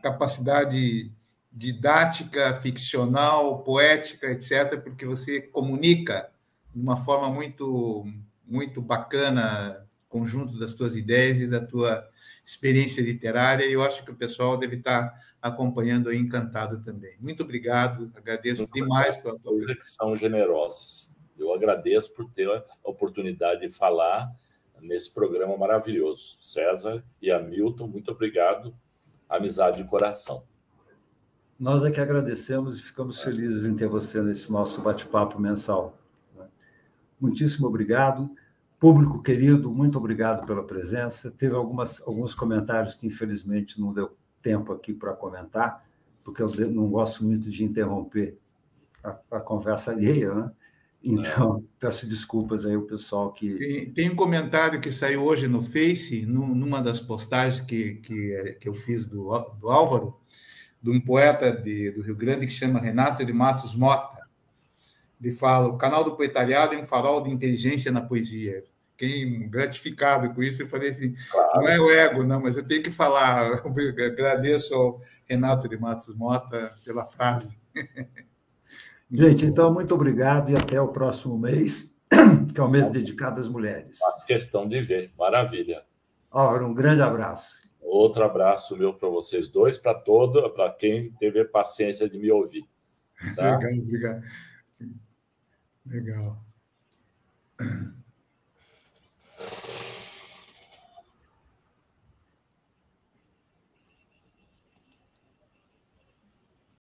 capacidade didática, ficcional, poética, etc., porque você comunica de uma forma muito, muito bacana conjunto das tuas ideias e da tua experiência literária, e eu acho que o pessoal deve estar acompanhando aí encantado também. Muito obrigado, agradeço demais pela tua presença. Que são generosos. Eu agradeço por ter a oportunidade de falar nesse programa maravilhoso. César e Hamilton, muito obrigado. Amizade de coração. Nós é que agradecemos e ficamos felizes em ter você nesse nosso bate-papo mensal. Muitíssimo obrigado. Público querido, muito obrigado pela presença. Teve alguns comentários que, infelizmente, não deu tempo aqui para comentar, porque eu não gosto muito de interromper a conversa alheia, né? Então, peço desculpas aí ao pessoal que... Tem um comentário que saiu hoje no Face, numa das postagens que eu fiz do Álvaro, de um poeta do Rio Grande que chama Renato de Matos Mota. Ele fala: o canal do Poetariado é um farol de inteligência na poesia. Fiquei gratificado com isso. Eu falei assim, não é o ego, não, mas eu tenho que falar. Eu agradeço ao Renato de Matos Mota pela frase. Gente, então, muito obrigado e até o próximo mês, que é o mês dedicado às mulheres. Faço questão de ver. Maravilha. Álvaro, um grande abraço. Outro abraço meu para vocês dois, para quem teve a paciência de me ouvir. Tá? Legal, obrigado. Legal.